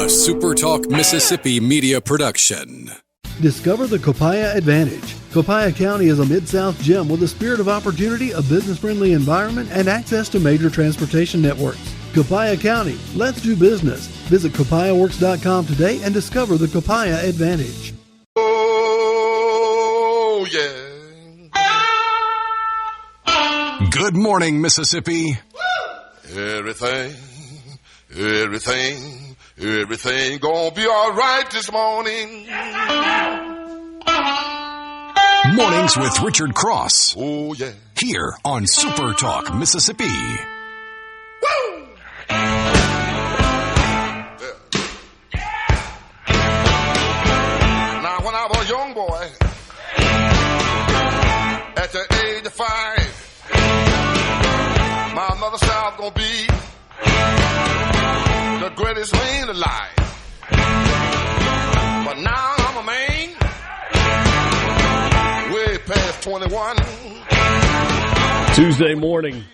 SuperTalk Mississippi media production. Discover the Copiah Advantage. Copiah County is a Mid-South gem with a spirit of opportunity, a business-friendly environment, and access to major transportation networks. Copiah County, let's do business. Visit CopiahWorks.com today and discover the Copiah Advantage. Oh, yeah. Good morning, Mississippi. Everything gonna be all right this morning. Mornings with Richard Cross. Oh, yeah. Here on SuperTalk Mississippi. Woo! Now, when I was a young boy, at the age of 5, my mother said I was gonna be the greatest man alive. But now I'm a man, way past 21. Tuesday morning.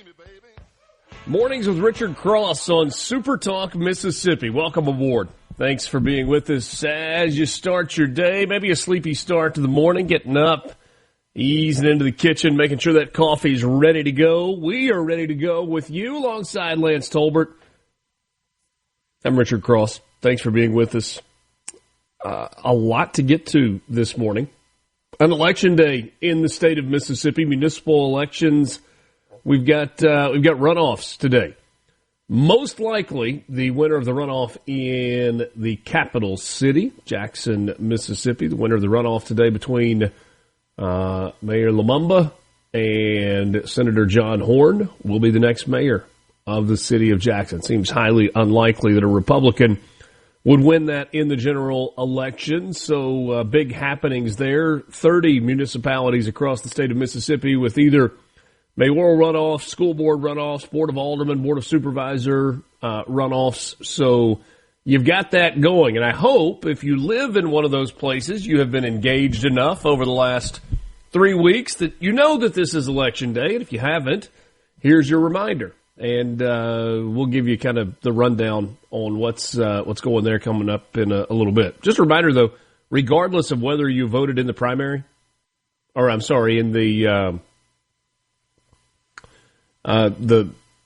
Mornings with Richard Cross on SuperTalk Mississippi. Welcome aboard. Thanks for being with us as you start your day. Maybe a sleepy start to the morning, getting up, easing into the kitchen, making sure that coffee's ready to go. We are ready to go with you alongside Lance Tolbert. I'm Richard Cross. Thanks for being with us. A lot to get to this morning. An election day in the state of Mississippi, municipal elections. We've got runoffs today. Most likely, the winner of the runoff in the capital city, Jackson, Mississippi. The winner of the runoff today between Mayor Lumumba and Senator John Horn will be the next mayor of the city of Jackson. Seems highly unlikely that a Republican would win that in the general election. So big happenings there. 30 municipalities across the state of Mississippi with either mayoral runoffs, school board runoffs, board of aldermen, board of supervisor runoffs. So you've got that going. And I hope if you live in one of those places, you have been engaged enough over the last 3 weeks that you know that this is election day. And if you haven't, here's your reminder. And we'll give you kind of the rundown on what's going there coming up in a little bit. Just a reminder, though, regardless of whether you voted in the primary, or I'm sorry, in the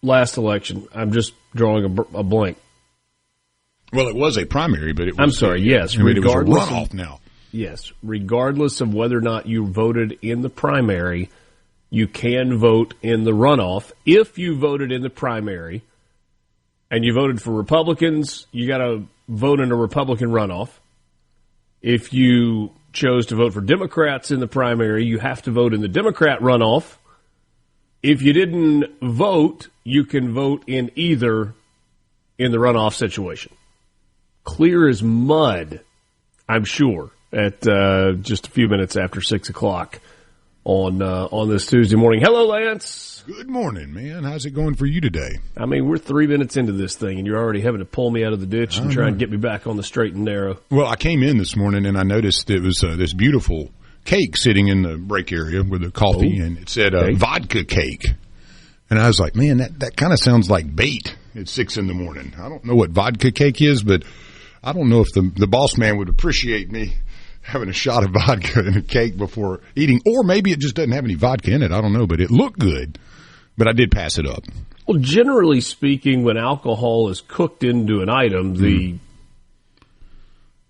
last election, I'm just drawing a blank. Well, it was a primary, but it was. I'm sorry, yes. I mean, it was a runoff now. Yes. Regardless of whether or not you voted in the primary, you can vote in the runoff. If you voted in the primary and you voted for Republicans, you got to vote in a Republican runoff. If you chose to vote for Democrats in the primary, you have to vote in the Democrat runoff. If you didn't vote, you can vote in either in the runoff situation. Clear as mud, I'm sure, at just a few minutes after 6 o'clock. On this Tuesday morning. Hello, Lance. Good morning, man. How's it going for you today? I mean, we're 3 minutes into this thing, and you're already having to pull me out of the ditch and try and get me back on the straight and narrow. Well, I came in this morning, and I noticed it was this beautiful cake sitting in the break area with the coffee, and it said vodka cake. And I was like, man, that kind of sounds like bait at 6 in the morning. I don't know what vodka cake is, but I don't know if the boss man would appreciate me having a shot of vodka in a cake before eating, or maybe it just doesn't have any vodka in it. I don't know, but it looked good. But I did pass it up. Well, generally speaking, when alcohol is cooked into an item, the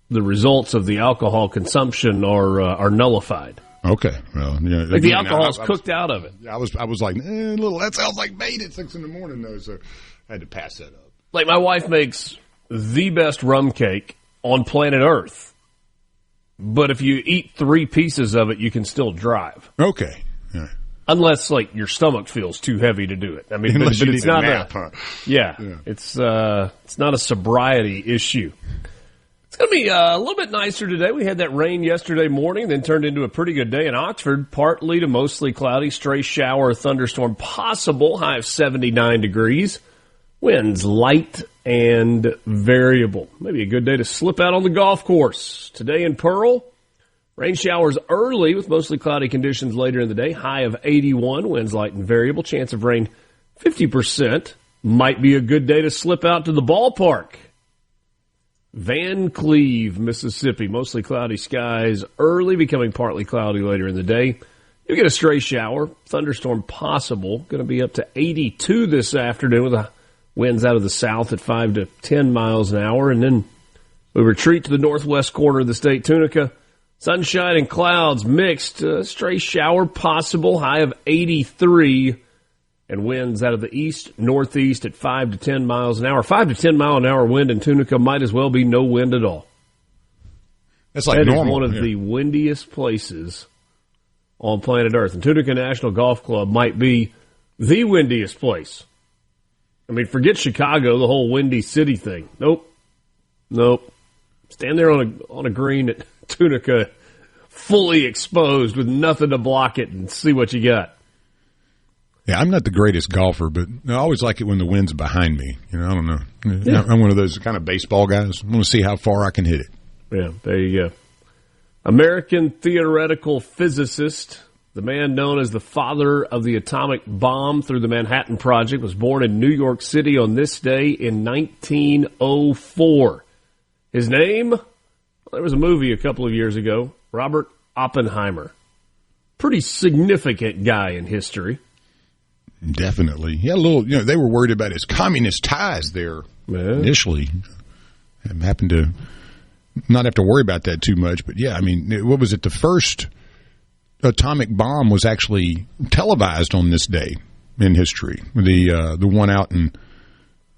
results of the alcohol consumption are nullified. Okay, well, yeah, like the alcohol is cooked out of it. I was like, little. That sounds like bait at 6 in the morning, though. So I had to pass that up. Like my wife makes the best rum cake on planet Earth. But if you eat 3 pieces of it, you can still drive. Okay. Yeah. Unless, like, your stomach feels too heavy to do it. I mean, but it's not yeah. It's not a sobriety issue. It's going to be a little bit nicer today. We had that rain yesterday morning, then turned into a pretty good day in Oxford. Partly to mostly cloudy, stray shower or thunderstorm possible. High of 79 degrees. Winds light and variable. Maybe a good day to slip out on the golf course. Today in Pearl, rain showers early with mostly cloudy conditions later in the day. High of 81, winds light and variable. Chance of rain 50%. Might be a good day to slip out to the ballpark. Van Cleve, Mississippi. Mostly cloudy skies, early becoming partly cloudy later in the day. You'll get a stray shower, thunderstorm possible. Going to be up to 82 this afternoon with the winds out of the south at 5 to 10 miles an hour. And then we retreat to the northwest corner of the state, Tunica. Sunshine and clouds mixed. Stray shower possible, high of 83. And winds out of the east, northeast at 5 to 10 miles an hour. 5 to 10 mile an hour wind in Tunica might as well be no wind at all. That's like that normal. Is one of the windiest places on planet Earth. And Tunica National Golf Club might be the windiest place. I mean, forget Chicago, the whole windy city thing. Nope. Stand there on a green at Tunica, fully exposed with nothing to block it, and see what you got. Yeah, I'm not the greatest golfer, but I always like it when the wind's behind me. I don't know. Yeah. I'm one of those kind of baseball guys. I want to see how far I can hit it. Yeah, there you go. American theoretical physicist, the man known as the father of the atomic bomb through the Manhattan Project, was born in New York City on this day in 1904. His name? Well, there was a movie a couple of years ago, Robert Oppenheimer. Pretty significant guy in history. Definitely. He had a little, they were worried about his communist ties there initially. I happened to not have to worry about that too much, but yeah, I mean, what was it? The first atomic bomb was actually televised on this day in history. The one out in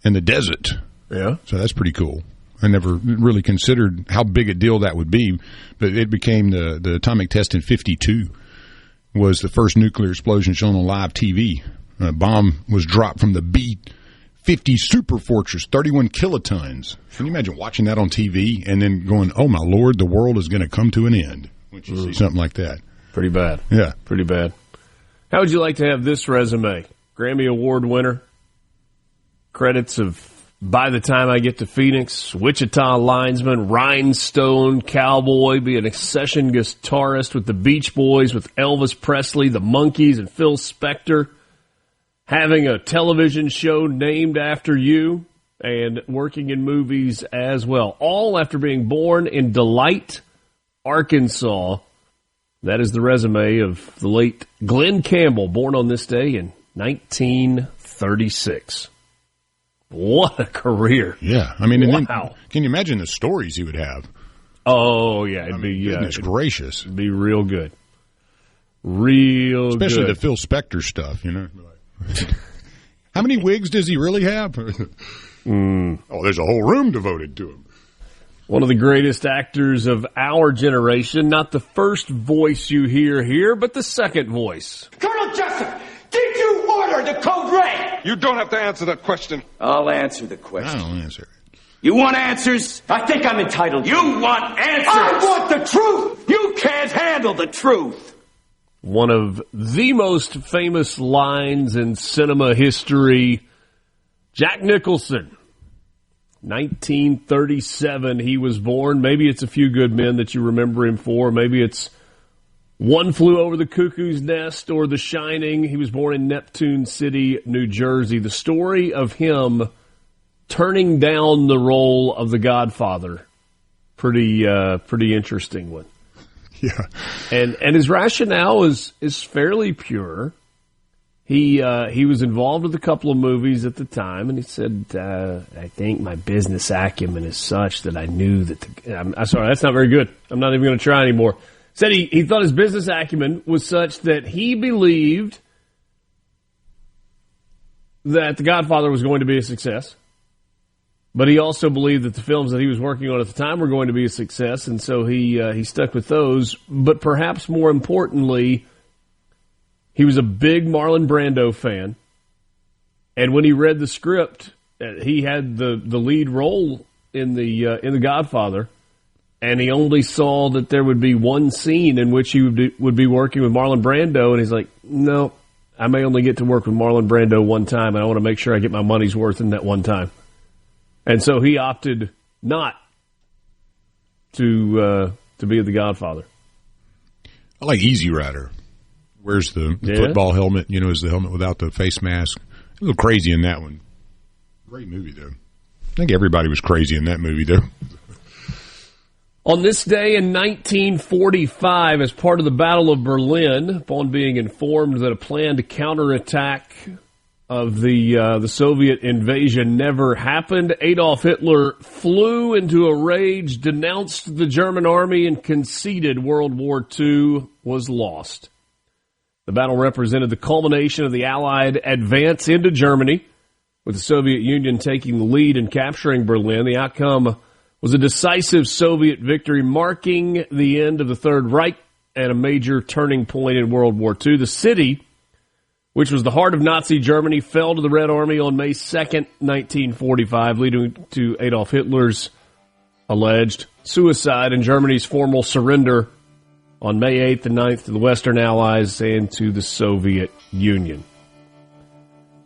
the desert. Yeah. So that's pretty cool. I never really considered how big a deal that would be, but it became the atomic test in 1952 was the first nuclear explosion shown on live TV. A bomb was dropped from the B-50 Superfortress, 31 kilotons. Can you imagine watching that on TV and then going, oh, my Lord, the world is going to come to an end when you see something like that? Pretty bad. Yeah. Pretty bad. How would you like to have this resume? Grammy Award winner. Credits of By the Time I Get to Phoenix, Wichita linesman, Rhinestone Cowboy, being a session guitarist with the Beach Boys, with Elvis Presley, the Monkees, and Phil Spector. Having a television show named after you, and working in movies as well. All after being born in Delight, Arkansas. That is the resume of the late Glenn Campbell, born on this day in 1936. What a career. Yeah. I mean, wow. Can you imagine the stories he would have? Oh, yeah. Goodness gracious. It'd be real good. Real good. Especially the Phil Spector stuff, How many wigs does he really have? Oh, there's a whole room devoted to him. One of the greatest actors of our generation. Not the first voice you hear here, but the second voice. Colonel Jessup, did you order the code red? You don't have to answer that question. I'll answer the question. I'll answer it. You want answers? I think I'm entitled. You want answers? I want the truth. You can't handle the truth. One of the most famous lines in cinema history, Jack Nicholson. 1937, he was born. Maybe it's A Few Good Men that you remember him for. Maybe it's One Flew Over the Cuckoo's Nest or The Shining. He was born in Neptune City, New Jersey. The story of him turning down the role of the Godfather, pretty interesting one. Yeah, and his rationale is fairly pure. He was involved with a couple of movies at the time, and he said, "I think my business acumen is such that I knew that." I'm sorry, that's not very good. I'm not even going to try anymore. Said he thought his business acumen was such that he believed that The Godfather was going to be a success. But he also believed that the films that he was working on at the time were going to be a success, and so he stuck with those. But perhaps more importantly, he was a big Marlon Brando fan. And when he read the script, he had the lead role in the Godfather, and he only saw that there would be one scene in which he would be working with Marlon Brando, and he's like, no, I may only get to work with Marlon Brando one time, and I want to make sure I get my money's worth in that one time. And so he opted not to be the Godfather. I like Easy Rider. Wears the football helmet, is the helmet without the face mask. A little crazy in that one. Great movie, though. I think everybody was crazy in that movie, though. On this day in 1945, as part of the Battle of Berlin, upon being informed that a planned counterattack of the Soviet invasion never happened, Adolf Hitler flew into a rage, denounced the German army, and conceded World War II was lost. The battle represented the culmination of the Allied advance into Germany, with the Soviet Union taking the lead in capturing Berlin. The outcome was a decisive Soviet victory, marking the end of the Third Reich and a major turning point in World War II. The city, which was the heart of Nazi Germany, fell to the Red Army on May 2nd, 1945, leading to Adolf Hitler's alleged suicide and Germany's formal surrender on May 8th and 9th to the Western Allies and to the Soviet Union.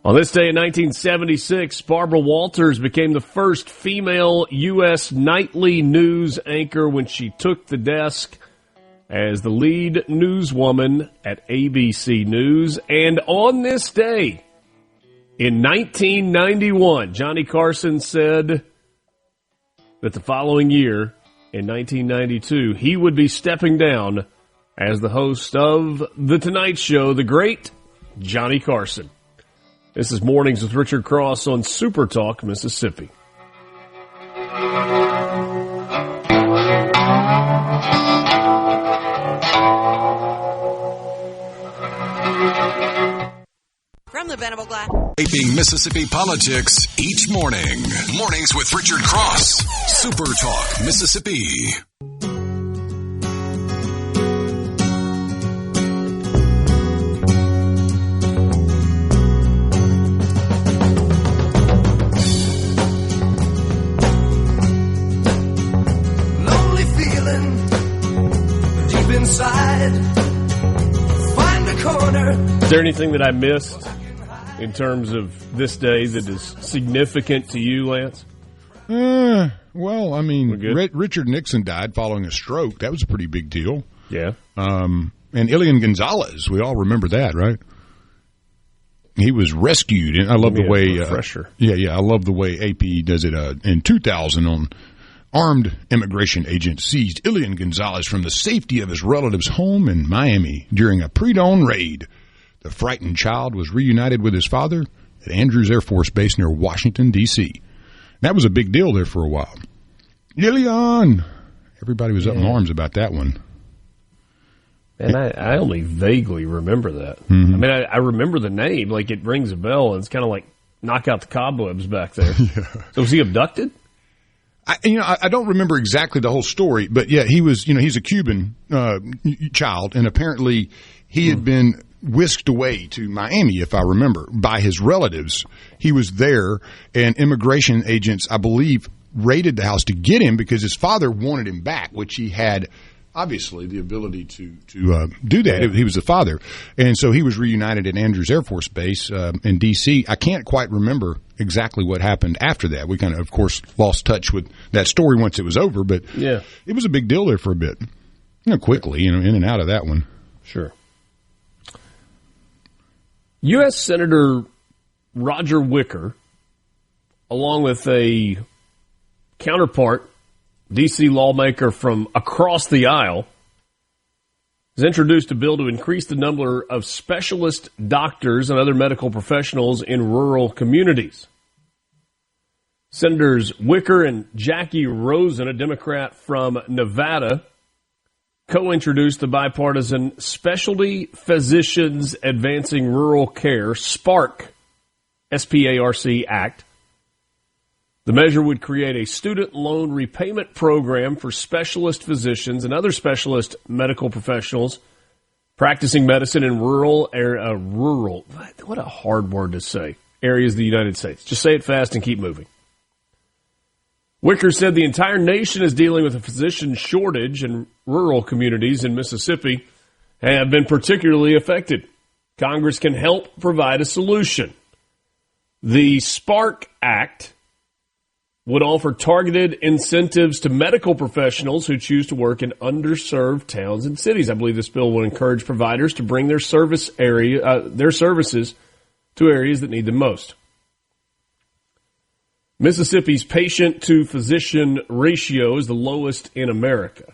On this day in 1976, Barbara Walters became the first female U.S. nightly news anchor when she took the desk as the lead newswoman at ABC News. And on this day, in 1991, Johnny Carson said that the following year, in 1992, he would be stepping down as the host of The Tonight Show, the great Johnny Carson. This is Mornings with Richard Cross on SuperTalk, Mississippi. From the Venable Glass. Shaping Mississippi politics each morning. Mornings with Richard Cross. SuperTalk, Mississippi. Is there anything that I missed in terms of this day that is significant to you, Lance? Well, I mean, Richard Nixon died following a stroke. That was a pretty big deal. Yeah. And Elian Gonzalez, we all remember that, right? He was rescued, and I love the way. I love the way AP does it. In 2000, on armed immigration agents seized Elian Gonzalez from the safety of his relative's home in Miami during a pre-dawn raid. The frightened child was reunited with his father at Andrews Air Force Base near Washington, D.C. That was a big deal there for a while. Elian! Everybody was up in arms about that one. And I only vaguely remember that. Mm-hmm. I mean, I remember the name, like it rings a bell, and it's kind of like knock out the cobwebs back there. Yeah. So was he abducted? I don't remember exactly the whole story, but yeah, he was, he's a Cuban child, and apparently he had been whisked away to Miami, if I remember, by his relatives. He was there, and immigration agents, I believe, raided the house to get him because his father wanted him back, which he had obviously the ability to do that. Yeah. He was the father. And so he was reunited at Andrews Air Force Base in D.C. I can't quite remember exactly what happened after that. We kind of course, lost touch with that story once it was over, but yeah, it was a big deal there for a bit. Quickly, in and out of that one. Sure. U.S. Senator Roger Wicker, along with a counterpart, D.C. lawmaker from across the aisle, has introduced a bill to increase the number of specialist doctors and other medical professionals in rural communities. Senators Wicker and Jackie Rosen, a Democrat from Nevada, co-introduced the bipartisan Specialty Physicians Advancing Rural Care, SPARC, S-P-A-R-C Act. The measure would create a student loan repayment program for specialist physicians and other specialist medical professionals practicing medicine in rural, what a hard word to say, areas of the United States. Just say it fast and keep moving. Wicker said the entire nation is dealing with a physician shortage, and rural communities in Mississippi have been particularly affected. Congress can help provide a solution. The SPARC Act would offer targeted incentives to medical professionals who choose to work in underserved towns and cities. I believe this bill will encourage providers to bring their services to areas that need them most. Mississippi's patient-to-physician ratio is the lowest in America.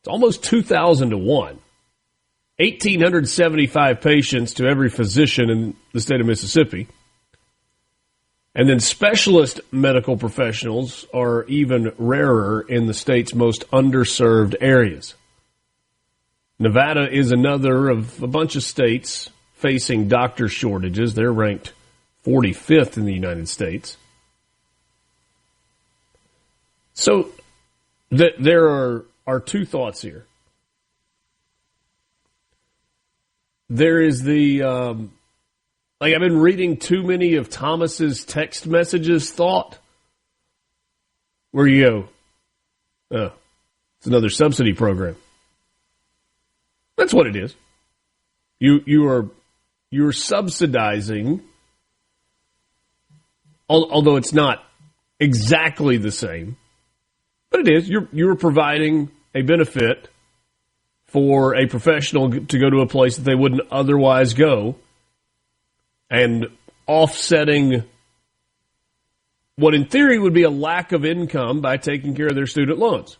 It's almost 2,000 to 1. 1,875 patients to every physician in the state of Mississippi. And then specialist medical professionals are even rarer in the state's most underserved areas. Nevada is another of a bunch of states facing doctor shortages. They're ranked 45th in the United States. So there are two thoughts here. There is the, I've been reading too many of Thomas's text messages thought, where you go, oh, it's another subsidy program. That's what it is. You're subsidizing, although it's not exactly the same, but it is. You're providing a benefit for a professional to go to a place that they wouldn't otherwise go, and offsetting what in theory would be a lack of income by taking care of their student loans,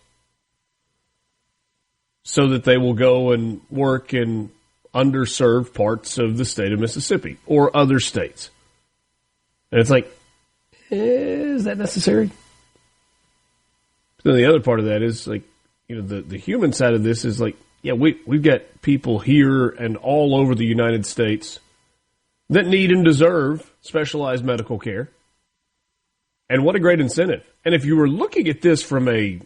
so that they will go and work in underserved parts of the state of Mississippi or other states. And it's like, is that necessary? Then the other part of that is like, the human side of this is like, yeah, we've got people here and all over the United States that need and deserve specialized medical care. And what a great incentive. And if you were looking at this from a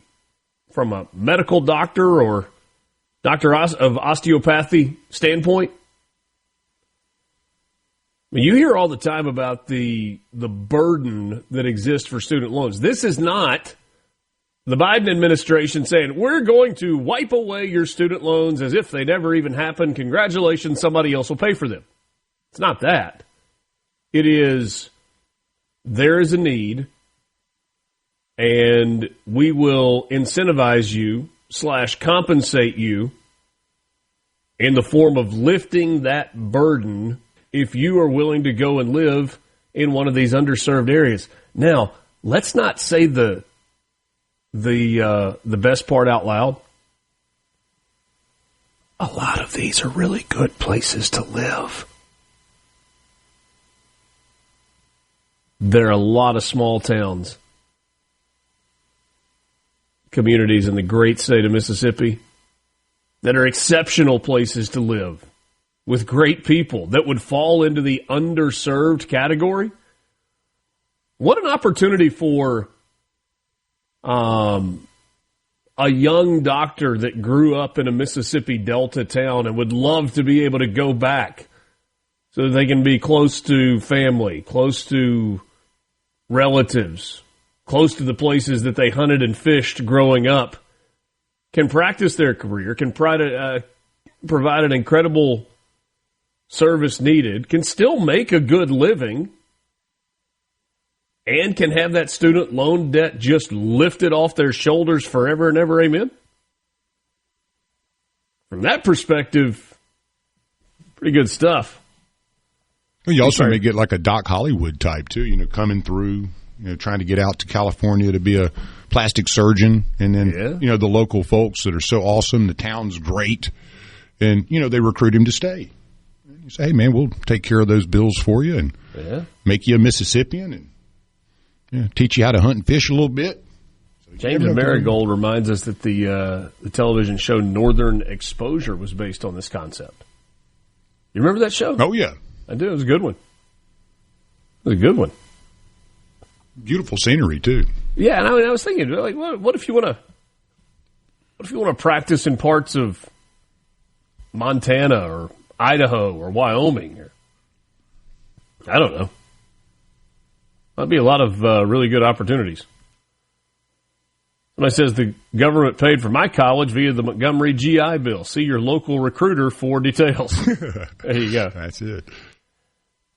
medical doctor or doctor of osteopathy standpoint, I mean, you hear all the time about the burden that exists for student loans. This is not the Biden administration saying, we're going to wipe away your student loans as if they never even happened. Congratulations, somebody else will pay for them. It's not that. It is, there is a need, and we will incentivize you / compensate you in the form of lifting that burden if you are willing to go and live in one of these underserved areas. Now, let's not say the best part out loud. A lot of these are really good places to live. There are a lot of small towns, communities in the great state of Mississippi that are exceptional places to live with great people that would fall into the underserved category. What an opportunity for a young doctor that grew up in a Mississippi Delta town and would love to be able to go back so that they can be close to family, close to relatives, close to the places that they hunted and fished growing up, can practice their career, can provide an incredible service needed, can still make a good living, and can have that student loan debt just lifted off their shoulders forever and ever, amen? From that perspective, pretty good stuff. Well, you also may get like a Doc Hollywood type, too, coming through, trying to get out to California to be a plastic surgeon. And then, the local folks that are so awesome, the town's great, and, they recruit him to stay. And you say, hey, man, we'll take care of those bills for you and make you a Mississippian and teach you how to hunt and fish a little bit. So James and Marigold reminds us that the television show Northern Exposure was based on this concept. You remember that show? Oh, yeah. I do. It was a good one. It was a good one. Beautiful scenery too. Yeah, and I was thinking, like, what if you want to practice in parts of Montana or Idaho or Wyoming? Or, I don't know. That'd be a lot of really good opportunities. Somebody says the government paid for my college via the Montgomery GI Bill. See your local recruiter for details. There you go. That's it.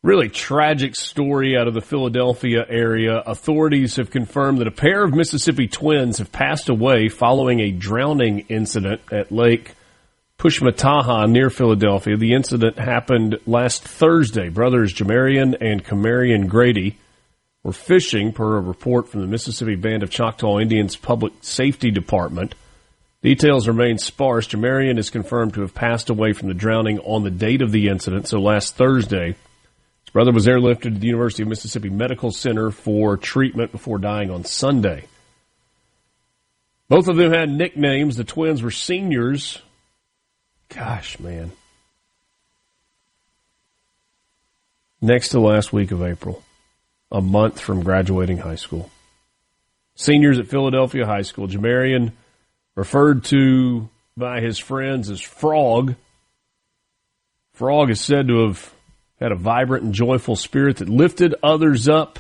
Really tragic story out of the Philadelphia area. Authorities have confirmed that a pair of Mississippi twins have passed away following a drowning incident at Lake Pushmataha near Philadelphia. The incident happened last Thursday. Brothers Jamarian and Camarian Grady were fishing, per a report from the Mississippi Band of Choctaw Indians Public Safety Department. Details remain sparse. Jamarian is confirmed to have passed away from the drowning on the date of the incident, so last Thursday. His brother was airlifted to the University of Mississippi Medical Center for treatment before dying on Sunday. Both of them had nicknames. The twins were seniors. Gosh, man. Next to last week of April, a month from graduating high school. Seniors at Philadelphia High School. Jamarian, referred to by his friends as Frog. Frog is said to have had a vibrant and joyful spirit that lifted others up.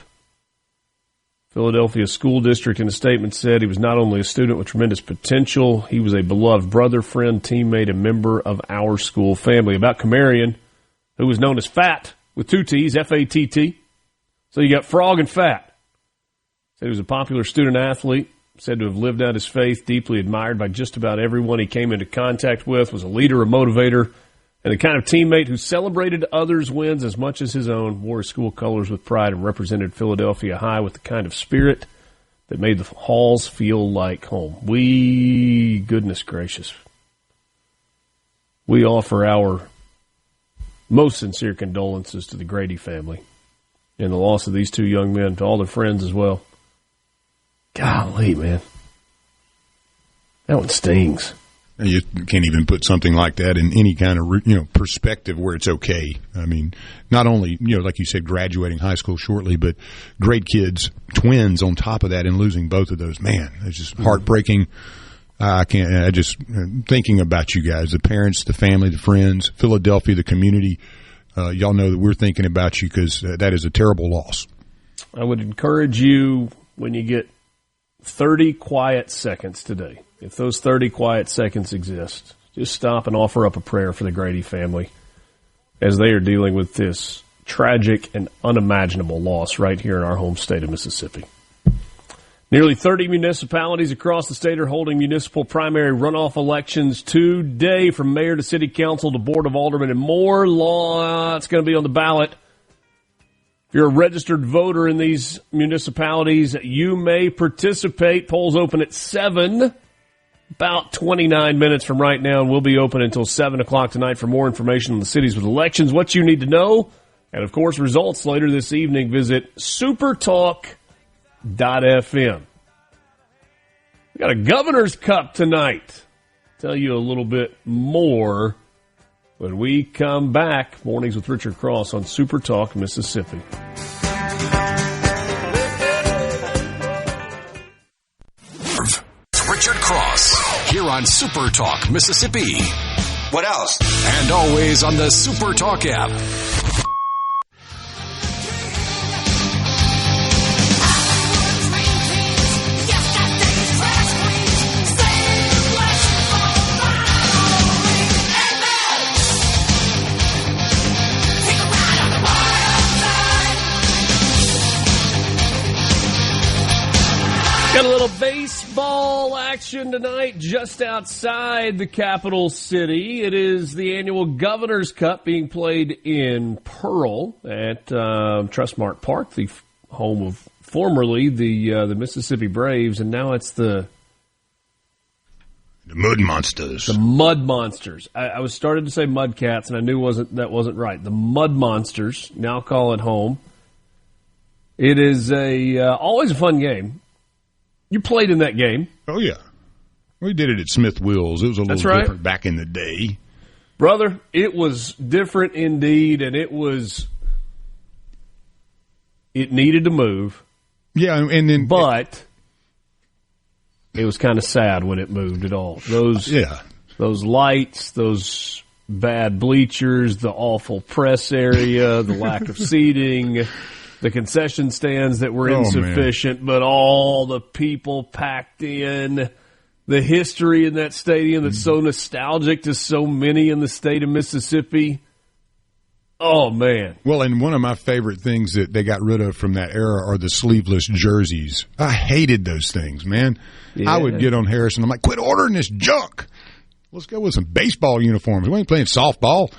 Philadelphia School District in a statement said he was not only a student with tremendous potential, he was a beloved brother, friend, teammate, and member of our school family. About Camarian, who was known as Fat, with two T's, F-A-T-T. So you got Frog and Fat. Said he was a popular student athlete, said to have lived out his faith, deeply admired by just about everyone he came into contact with, was a leader, a motivator, and the kind of teammate who celebrated others' wins as much as his own, wore his school colors with pride, and represented Philadelphia High with the kind of spirit that made the halls feel like home. Goodness gracious, we offer our most sincere condolences to the Grady family and the loss of these two young men, to all their friends as well. Golly, man. That one stings. You can't even put something like that in any kind of, perspective where it's okay. I mean, not only, like you said, graduating high school shortly, but great kids, twins on top of that, and losing both of those. Man, it's just heartbreaking. Thinking about you guys, the parents, the family, the friends, Philadelphia, the community, y'all know that we're thinking about you because that is a terrible loss. I would encourage you, when you get 30 quiet seconds today, if those 30 quiet seconds exist, just stop and offer up a prayer for the Grady family as they are dealing with this tragic and unimaginable loss right here in our home state of Mississippi. Nearly 30 municipalities across the state are holding municipal primary runoff elections today, from mayor to city council to board of aldermen and more. It's going to be on the ballot. If you're a registered voter in these municipalities, you may participate. Polls open at 7, about 29 minutes from right now, and we'll be open until 7 o'clock tonight. For more information on the cities with elections, what you need to know, and, of course, results later this evening, visit SuperTalk.fm. We got a Governor's Cup tonight. Tell you a little bit more when we come back. Mornings with Richard Cross on Super Talk, Mississippi. Richard Cross here on Super Talk, Mississippi. What else? And always on the Super Talk app. Got a little baseball action tonight just outside the capital city. It is the annual Governor's Cup being played in Pearl at Trustmark Park, the home of formerly the Mississippi Braves, and now it's the Mud Monsters. The Mud Monsters. I was started to say Mudcats, and I knew that wasn't right. The Mud Monsters now call it home. It is always a fun game. You played in that game. Oh, yeah. We did it at Smith Wills. It was a little different back in the day. Brother, it was different indeed, and it needed to move. Yeah, and then... But it was kind of sad when it moved at all. Those lights, those bad bleachers, the awful press area, the lack of seating... The concession stands that were insufficient, but all the people packed in. The history in that stadium that's so nostalgic to so many in the state of Mississippi. Oh, man. Well, and one of my favorite things that they got rid of from that era are the sleeveless jerseys. I hated those things, man. Yeah. I would get on Harrison. I'm like, quit ordering this junk. Let's go with some baseball uniforms. We ain't playing softball.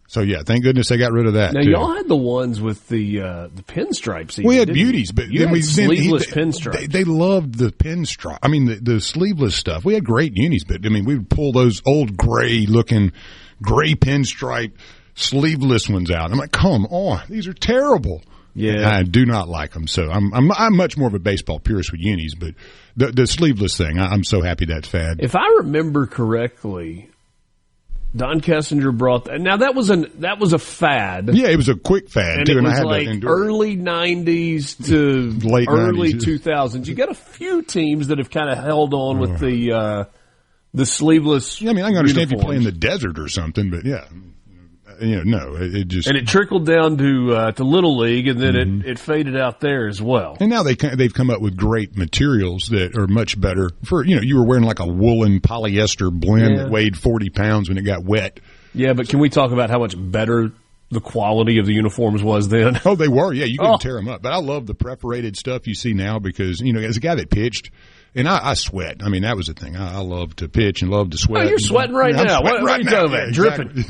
So, yeah, thank goodness they got rid of that, Now, too. y'all had the ones with the pinstripes. We had beauties, but you then had sleeveless then pinstripes. They loved the pinstripe. I mean, the sleeveless stuff. We had great unis, but, I mean, we would pull those old gray-looking, gray pinstripe sleeveless ones out. I'm like, come on. These are terrible. Yeah. I do not like them. So I'm much more of a baseball purist with unis, but the sleeveless thing, I'm so happy that's fad. If I remember correctly, Don Kessinger brought that. Now that was a fad. Yeah, it was a quick fad and too, it and was I had like to endure it. early '90s to Late early 90s. 2000s. You got a few teams that have kind of held on with the sleeveless. Yeah, I mean, I can understand if you uniforms. play in the desert or something, but yeah. No, it just and it trickled down to Little League, and then it faded out there as well. And now they've come up with great materials that are much better for you were wearing like a woolen polyester blend that weighed 40 pounds when it got wet. Yeah, but can we talk about how much better the quality of the uniforms was then? Oh, they were. Yeah, you couldn't tear them up. But I love the perforated stuff you see now because as a guy that pitched. And I sweat. I mean, that was the thing. I love to pitch and love to sweat. Oh, you're sweating right now. What are you talking about? Dripping.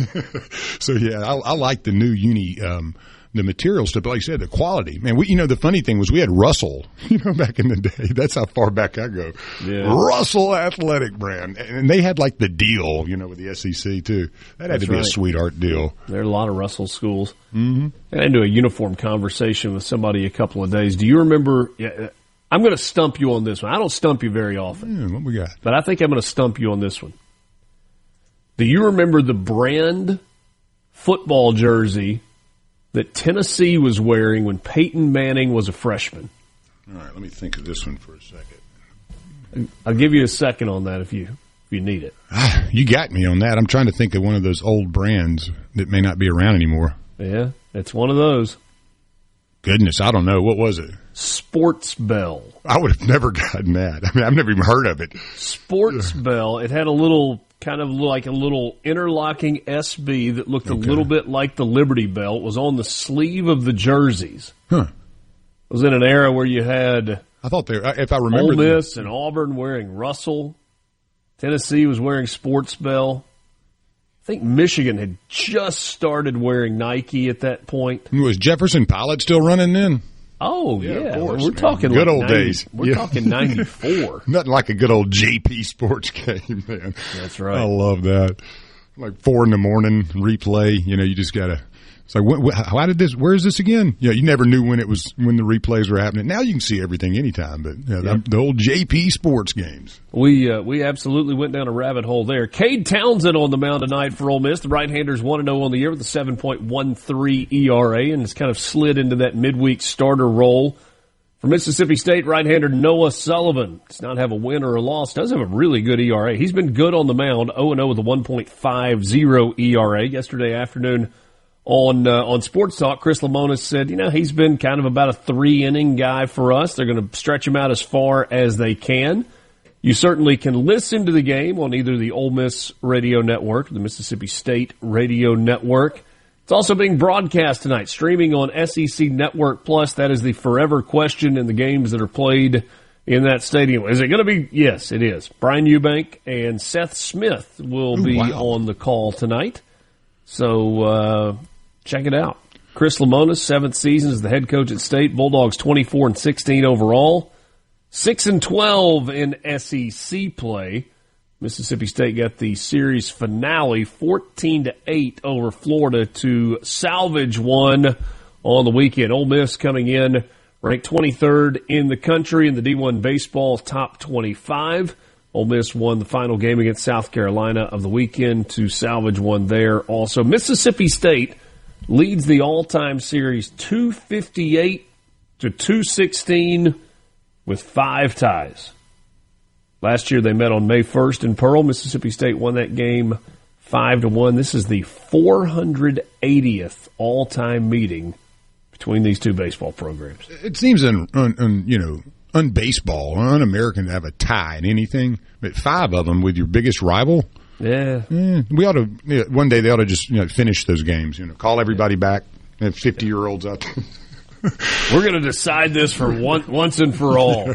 So, yeah, I like the new uni, the material stuff. But like I said, the quality. Man, the funny thing was we had Russell, back in the day. That's how far back I go. Yeah. Russell Athletic brand. And they had like the deal, with the SEC too. That had to be a sweetheart deal. There are a lot of Russell schools. Mm-hmm. I got into a uniform conversation with somebody a couple of days. Do you remember I'm going to stump you on this one. I don't stump you very often. What we got? But I think I'm going to stump you on this one. Do you remember the brand football jersey that Tennessee was wearing when Peyton Manning was a freshman? All right, let me think of this one for a second. I'll give you a second on that if you need it. You got me on that. I'm trying to think of one of those old brands that may not be around anymore. Yeah, it's one of those. Goodness, I don't know. What was it? Sports Bell. I would have never gotten that. I mean, I've never even heard of it. Sports Bell. It had a little, kind of like a little interlocking SB that looked a little bit like the Liberty Bell. It was on the sleeve of the jerseys. Huh. It was in an era where you had I thought if I remember, Ole Miss and Auburn wearing Russell. Tennessee was wearing Sports Bell. I think Michigan had just started wearing Nike at that point. Was Jefferson Pilot still running then? Oh, yeah. Of course, we're man. talking good like old 90, days. We're talking 94. Nothing like a good old JP sports game, man. That's right. I love that. Like 4 a.m, replay. You just got to. It's like, how did this? Where is this again? You never knew when the replays were happening. Now you can see everything anytime. But the old JP sports games. We absolutely went down a rabbit hole there. Cade Townsend on the mound tonight for Ole Miss. The right-handers 1-0 on the year with a 7.13 ERA, and has kind of slid into that midweek starter role. For Mississippi State, right-hander Noah Sullivan does not have a win or a loss. Does have a really good ERA. He's been good on the mound. 0-0 with a 1.50 ERA. Yesterday afternoon, on Sports Talk, Chris Lamonis said, he's been kind of about a 3-inning guy for us. They're going to stretch him out as far as they can. You certainly can listen to the game on either the Ole Miss radio network or the Mississippi State radio network. It's also being broadcast tonight, streaming on SEC Network Plus. That is the forever question in the games that are played in that stadium. Is it going to be? Yes, it is. Brian Eubank and Seth Smith will be on the call tonight. So, check it out. Chris Lamonis, 7th season as the head coach at State. Bulldogs 24-16 overall. 6-12 in SEC play. Mississippi State got the series finale 14-8 over Florida to salvage one on the weekend. Ole Miss coming in ranked 23rd in the country in the D1 baseball top 25. Ole Miss won the final game against South Carolina of the weekend to salvage one there. Also, Mississippi State leads the all-time series 258-216 with 5 ties. Last year they met on May 1st in Pearl. Mississippi State won that game 5-1. This is the 480th all-time meeting between these two baseball programs. It seems un-baseball, un-American to have a tie in anything, but 5 of them with your biggest rival. Yeah. We ought to, one day they ought to just finish those games, call everybody back, and 50-year-olds out there. We're going to decide this for once and for all.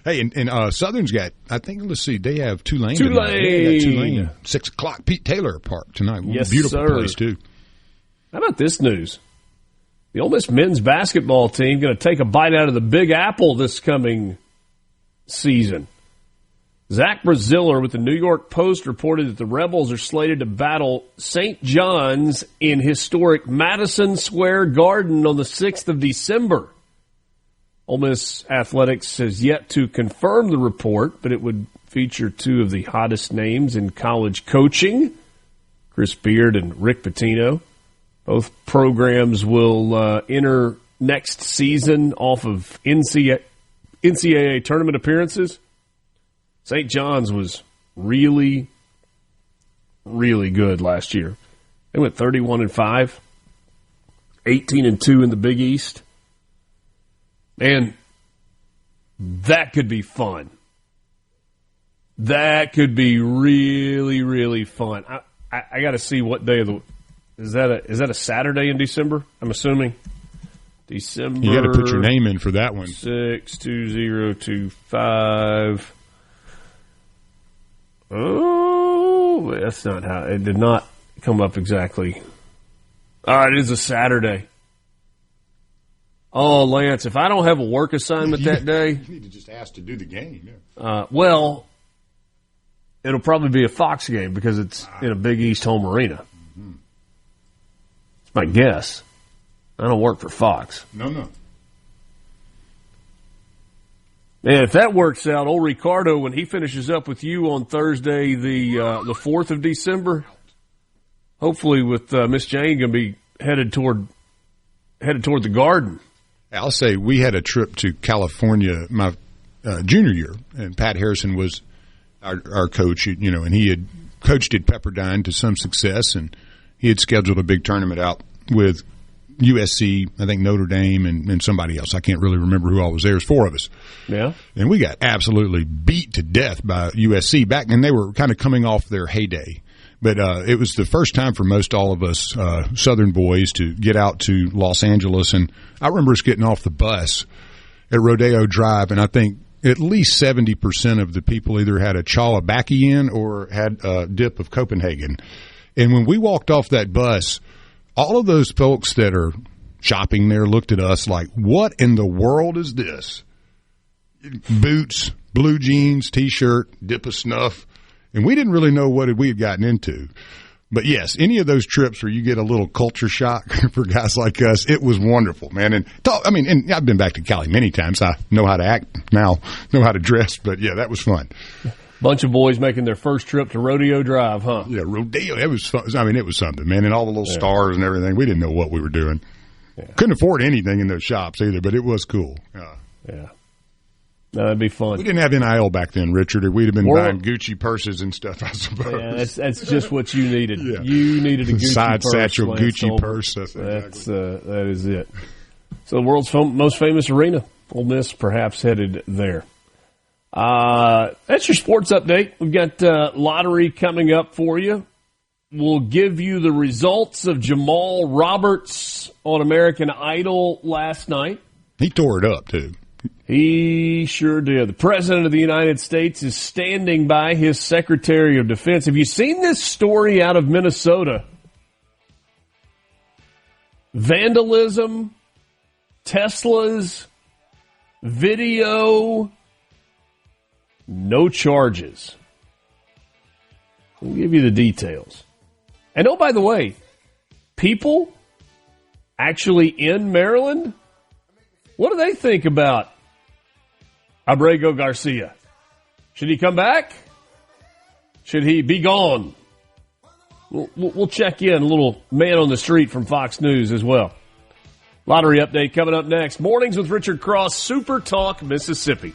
Hey, and Southern's got, I think, let's see, they have Tulane. Tulane. Tulane. 6 o'clock, Pete Taylor Park tonight. Yes, beautiful sir. place, too. How about this news? The Ole Miss men's basketball team going to take a bite out of the Big Apple this coming season. Zach Braziller with the New York Post reported that the Rebels are slated to battle St. John's in historic Madison Square Garden on the 6th of December. Ole Miss Athletics has yet to confirm the report, but it would feature two of the hottest names in college coaching, Chris Beard and Rick Pitino. Both programs will enter next season off of NCAA tournament appearances. St. John's was really, really good last year. They went 31-5, 18-2 in the Big East. Man, that could be fun. That could be really, really fun. I got to see what day of the is that a Saturday in December? I'm assuming December. You got to put your name in for that one. 62025. Oh, that's not how it did not come up exactly. All right, it is a Saturday. Oh, Lance, if I don't have a work assignment that day, you need to just ask to do the game. Well, it'll probably be a Fox game because it's in a Big East home arena. Mm-hmm. It's my guess. I don't work for Fox. No. Man, if that works out, old Ricardo, when he finishes up with you on Thursday, the 4th of December, hopefully with Miss Jane going to be headed toward the Garden. I'll say we had a trip to California my junior year, and Pat Harrison was our coach, and he had coached at Pepperdine to some success, and he had scheduled a big tournament out with USC, I think Notre Dame, and somebody else. I can't really remember who all was there. There's four of us. Yeah. And we got absolutely beat to death by USC back, and they were kind of coming off their heyday. But it was the first time for most all of us Southern boys to get out to Los Angeles. And I remember us getting off the bus at Rodeo Drive, and I think at least 70% of the people either had a Chalabaki in or had a dip of Copenhagen. And when we walked off that bus, all of those folks that are shopping there looked at us like, what in the world is this? Boots, blue jeans, T-shirt, dip of snuff. And we didn't really know what we had gotten into. But, yes, any of those trips where you get a little culture shock for guys like us, it was wonderful, man. And I've been back to Cali many times. I know how to act now, know how to dress. But, yeah, that was fun. Bunch of boys making their first trip to Rodeo Drive, huh? Yeah, Rodeo. It was fun. It was something, man. And all the little stars and everything. We didn't know what we were doing. Yeah. Couldn't afford anything in those shops either, but it was cool. Yeah. No, that'd be fun. We didn't have NIL back then, Richard, or we'd have been buying Gucci purses and stuff, I suppose. Yeah, that's just what you needed. Yeah. You needed a Gucci side purse. Satchel Gucci purse. That is it. So the world's most famous arena, Ole Miss perhaps headed there. That's your sports update. We've got lottery coming up for you. We'll give you the results of Jamal Roberts on American Idol last night. He tore it up, too. He sure did. The President of the United States is standing by his Secretary of Defense. Have you seen this story out of Minnesota? Vandalism, Teslas, video, no charges. We'll give you the details. And oh, by the way, people actually in Maryland, what do they think about Abrego Garcia? Should he come back? Should he be gone? We'll check in. A little man on the street from Fox News as well. Lottery update coming up next. Mornings with Richard Cross, Super Talk, Mississippi.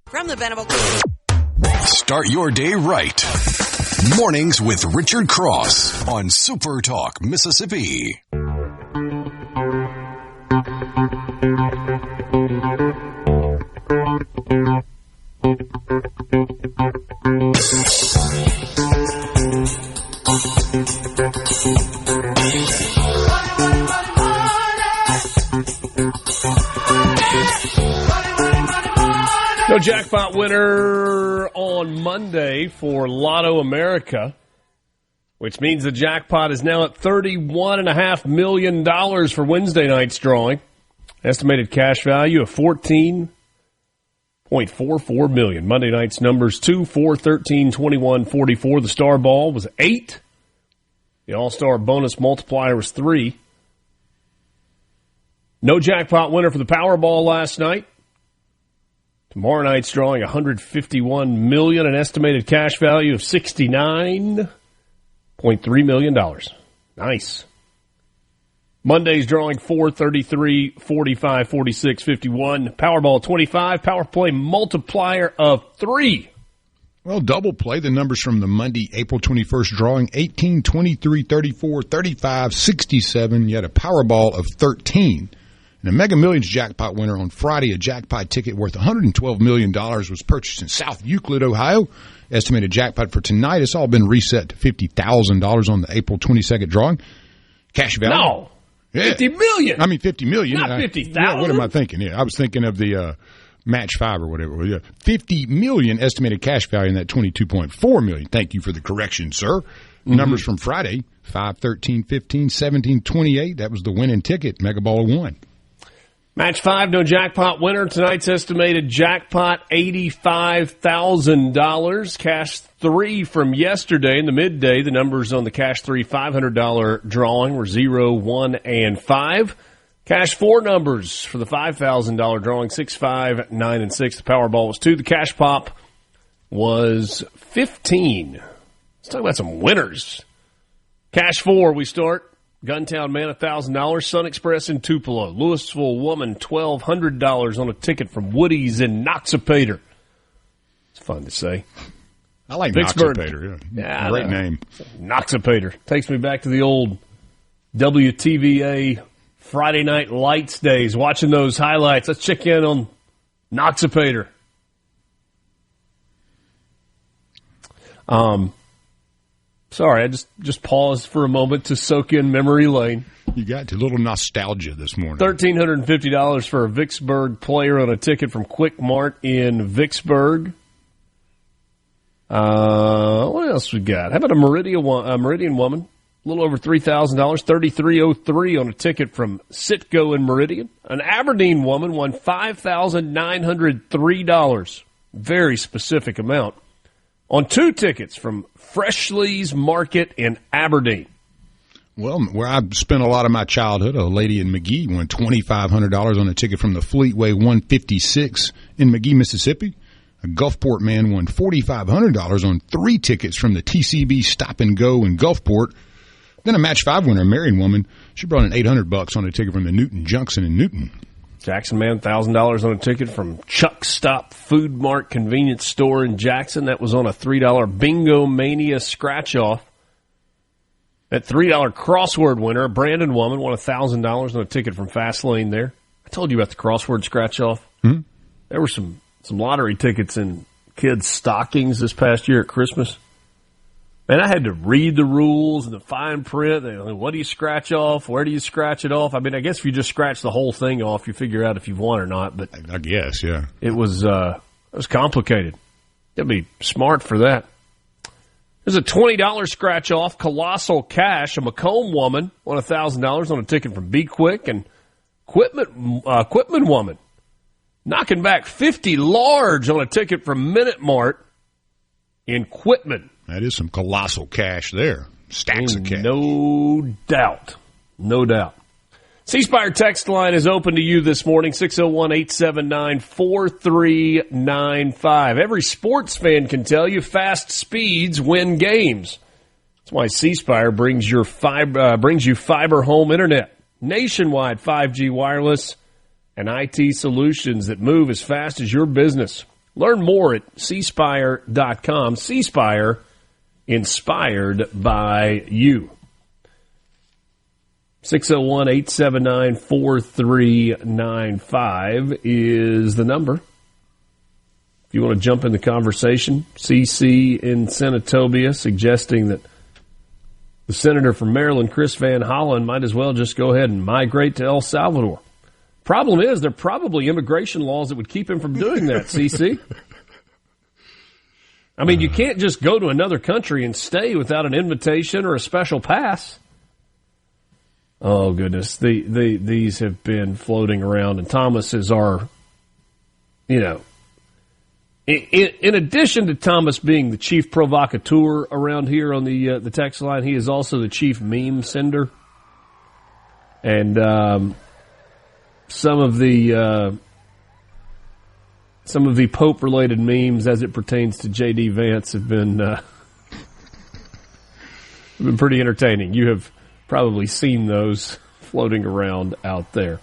From the Venable. Start your day right. Mornings with Richard Cross on Super Talk, Mississippi. No jackpot winner on Monday for Lotto America, which means the jackpot is now at $31.5 million for Wednesday night's drawing. Estimated cash value of $14.44 million. Monday night's numbers 2, 4, 13, 21, 44. The star ball was 8. The all-star bonus multiplier was 3. No jackpot winner for the Powerball last night. Tomorrow night's drawing $151 million, an estimated cash value of $69.3 million. Nice. Monday's drawing 4, 33, 45, 46, 51. Powerball 25. Power play multiplier of 3. Well, double play. The numbers from the Monday, April 21st drawing, 18, 23, 34, 35, 67. You had a Powerball of 13. And a Mega Millions jackpot winner on Friday, a jackpot ticket worth $112 million was purchased in South Euclid, Ohio. Estimated jackpot for tonight. It's all been reset to $50,000 on the April 22nd drawing. Cash value. No. Yeah. $50 million. I mean, $50 million. Not $50,000. Yeah, what am I thinking? Yeah, I was thinking of the match 5 or whatever. Yeah. $50 million estimated cash value in that $22.4 million. Thank you for the correction, sir. Numbers from Friday, 5, 13, 15, 17, 28. That was the winning ticket. Mega Ball of 1. Match 5, no jackpot winner. Tonight's estimated jackpot, $85,000. Cash 3 from yesterday in the midday. The numbers on the Cash 3 $500 drawing were 0, 1, and 5. Cash 4 numbers for the $5,000 drawing, 6, 5, 9, and 6. The Powerball was 2. The Cash Pop was 15. Let's talk about some winners. Cash 4, we start. Guntown Man, $1,000. Sun Express in Tupelo. Louisville Woman, $1,200 on a ticket from Woody's in Noxapater. It's fun to say. I like Vicksburg. Noxapater. Yeah. Great name. Noxapater. Takes me back to the old WTVA Friday Night Lights days, watching those highlights. Let's check in on Noxapater. Sorry, I just paused for a moment to soak in memory lane. You got a little nostalgia this morning. $1,350 for a Vicksburg player on a ticket from Quick Mart in Vicksburg. What else we got? How about a Meridian woman? A little over $3,000, $3,303 on a ticket from Citgo in Meridian. An Aberdeen woman won $5,903. Very specific amount. On 2 tickets from Freshley's Market in Aberdeen. Well, where I spent a lot of my childhood, a lady in McGee won $2,500 on a ticket from the Fleetway 156 in McGee, Mississippi. A Gulfport man won $4,500 on 3 tickets from the TCB Stop and Go in Gulfport. Then a Match 5 winner, a Marion woman, she brought in $800 on a ticket from the Newton Junction in Newton. Jackson man, $1,000 on a ticket from Chuck Stop Food Mart convenience store in Jackson. That was on a $3 Bingo Mania scratch-off. That $3 crossword winner, Brandon woman, won $1,000 on a ticket from Fastlane there. I told you about the crossword scratch-off. Mm-hmm. There were some lottery tickets in kids' stockings this past year at Christmas. Man, I had to read the rules and the fine print. What do you scratch off? Where do you scratch it off? I mean, I guess if you just scratch the whole thing off, you figure out if you've won or not. But I guess, yeah. It was complicated. You got to be smart for that. There's a $20 scratch off, Colossal Cash. A Macomb woman won $1,000 on a ticket from Be Quick, and Quitman woman knocking back 50 large on a ticket from Minute Mart in Quitman. That is some colossal cash there. Stacks of cash. No doubt. No doubt. C-Spire text line is open to you this morning, 601-879-4395. Every sports fan can tell you fast speeds win games. That's why C-Spire brings you fiber home internet, nationwide 5G wireless, and IT solutions that move as fast as your business. Learn more at cspire.com. C-Spire, inspired by you. 601-879-4395 is the number. If you want to jump in the conversation, CC in Senatobia suggesting that the senator from Maryland, Chris Van Hollen, might as well just go ahead and migrate to El Salvador. Problem is, there are probably immigration laws that would keep him from doing that, CC. I mean, you can't just go to another country and stay without an invitation or a special pass. Oh, goodness. These have been floating around, and Thomas is our, in addition to Thomas being the chief provocateur around here on the text line, he is also the chief meme sender. And some of the Pope-related memes as it pertains to J.D. Vance have been pretty entertaining. You have probably seen those floating around out there.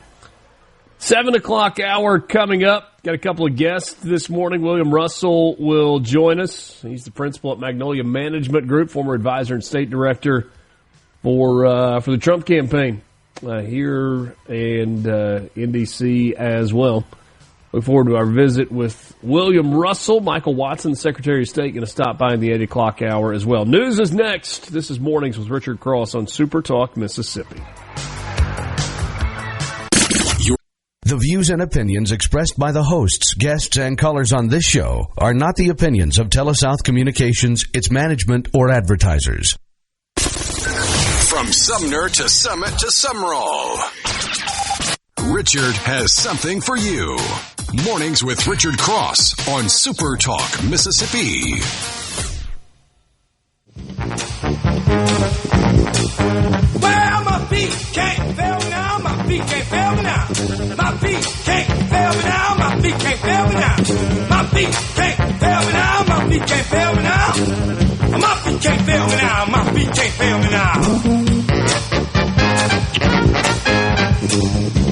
7 o'clock hour coming up. Got a couple of guests this morning. William Russell will join us. He's the principal at Magnolia Management Group, former advisor and state director for the Trump campaign here and in D.C. as well. Look forward to our visit with William Russell. Michael Watson, Secretary of State, going to stop by in the 8 o'clock hour as well. News is next. This is Mornings with Richard Cross on Super Talk, Mississippi. The views and opinions expressed by the hosts, guests, and callers on this show are not the opinions of TeleSouth Communications, its management, or advertisers. From Sumner to Summit to Summerall, Richard has something for you. Mornings with Richard Cross on Super Talk, Mississippi. Well, my feet can't fail me now. My feet can't fail me now. My feet can't fail me now. My feet can't fail me now. My feet can't fail me now. My feet can't fail me now. My feet can't fail me now. My feet can't fail me now.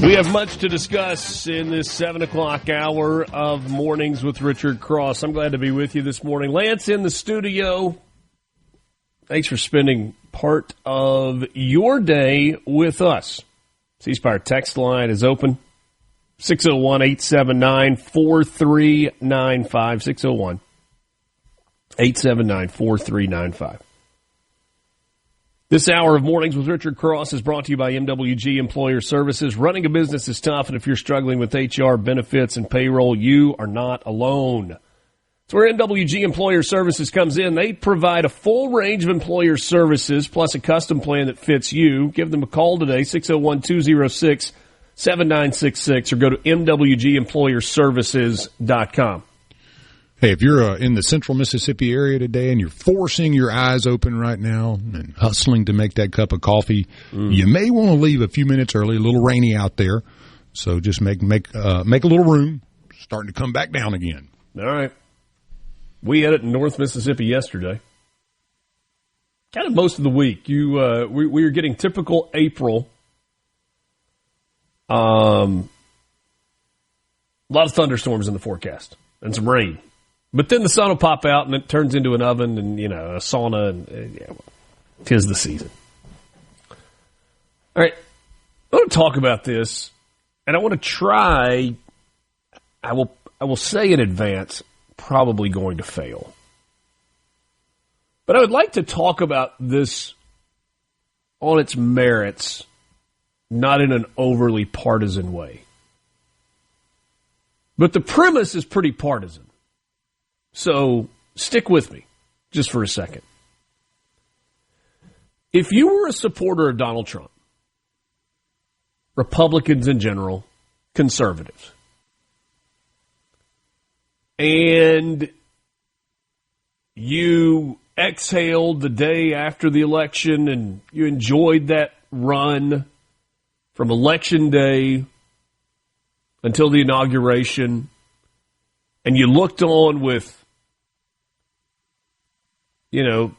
We have much to discuss in this 7 o'clock hour of Mornings with Richard Cross. I'm glad to be with you this morning. Lance in the studio. Thanks for spending part of your day with us. C-Spire text line is open. 601-879-4395. 601-879-4395. This hour of Mornings with Richard Cross is brought to you by MWG Employer Services. Running a business is tough, and if you're struggling with HR, benefits, and payroll, you are not alone. It's where MWG Employer Services comes in. They provide a full range of employer services plus a custom plan that fits you. Give them a call today, 601-206-7966, or go to MWGEmployerServices.com. Hey, if you're in the central Mississippi area today and you're forcing your eyes open right now and hustling to make that cup of coffee, you may want to leave a few minutes early. A little rainy out there, so just make a little room. Starting to come back down again. All right. We had it in North Mississippi yesterday. Kind of most of the week. We were getting typical April. A lot of thunderstorms in the forecast and some rain. But then the sun will pop out and it turns into an oven and, a sauna. And yeah, well, 'tis the season. All right. I want to talk about this, and I want to try. I will say in advance, probably going to fail. But I would like to talk about this on its merits, not in an overly partisan way. But the premise is pretty partisan. So stick with me just for a second. If you were a supporter of Donald Trump, Republicans in general, conservatives, and you exhaled the day after the election and you enjoyed that run from election day until the inauguration, and you looked on with,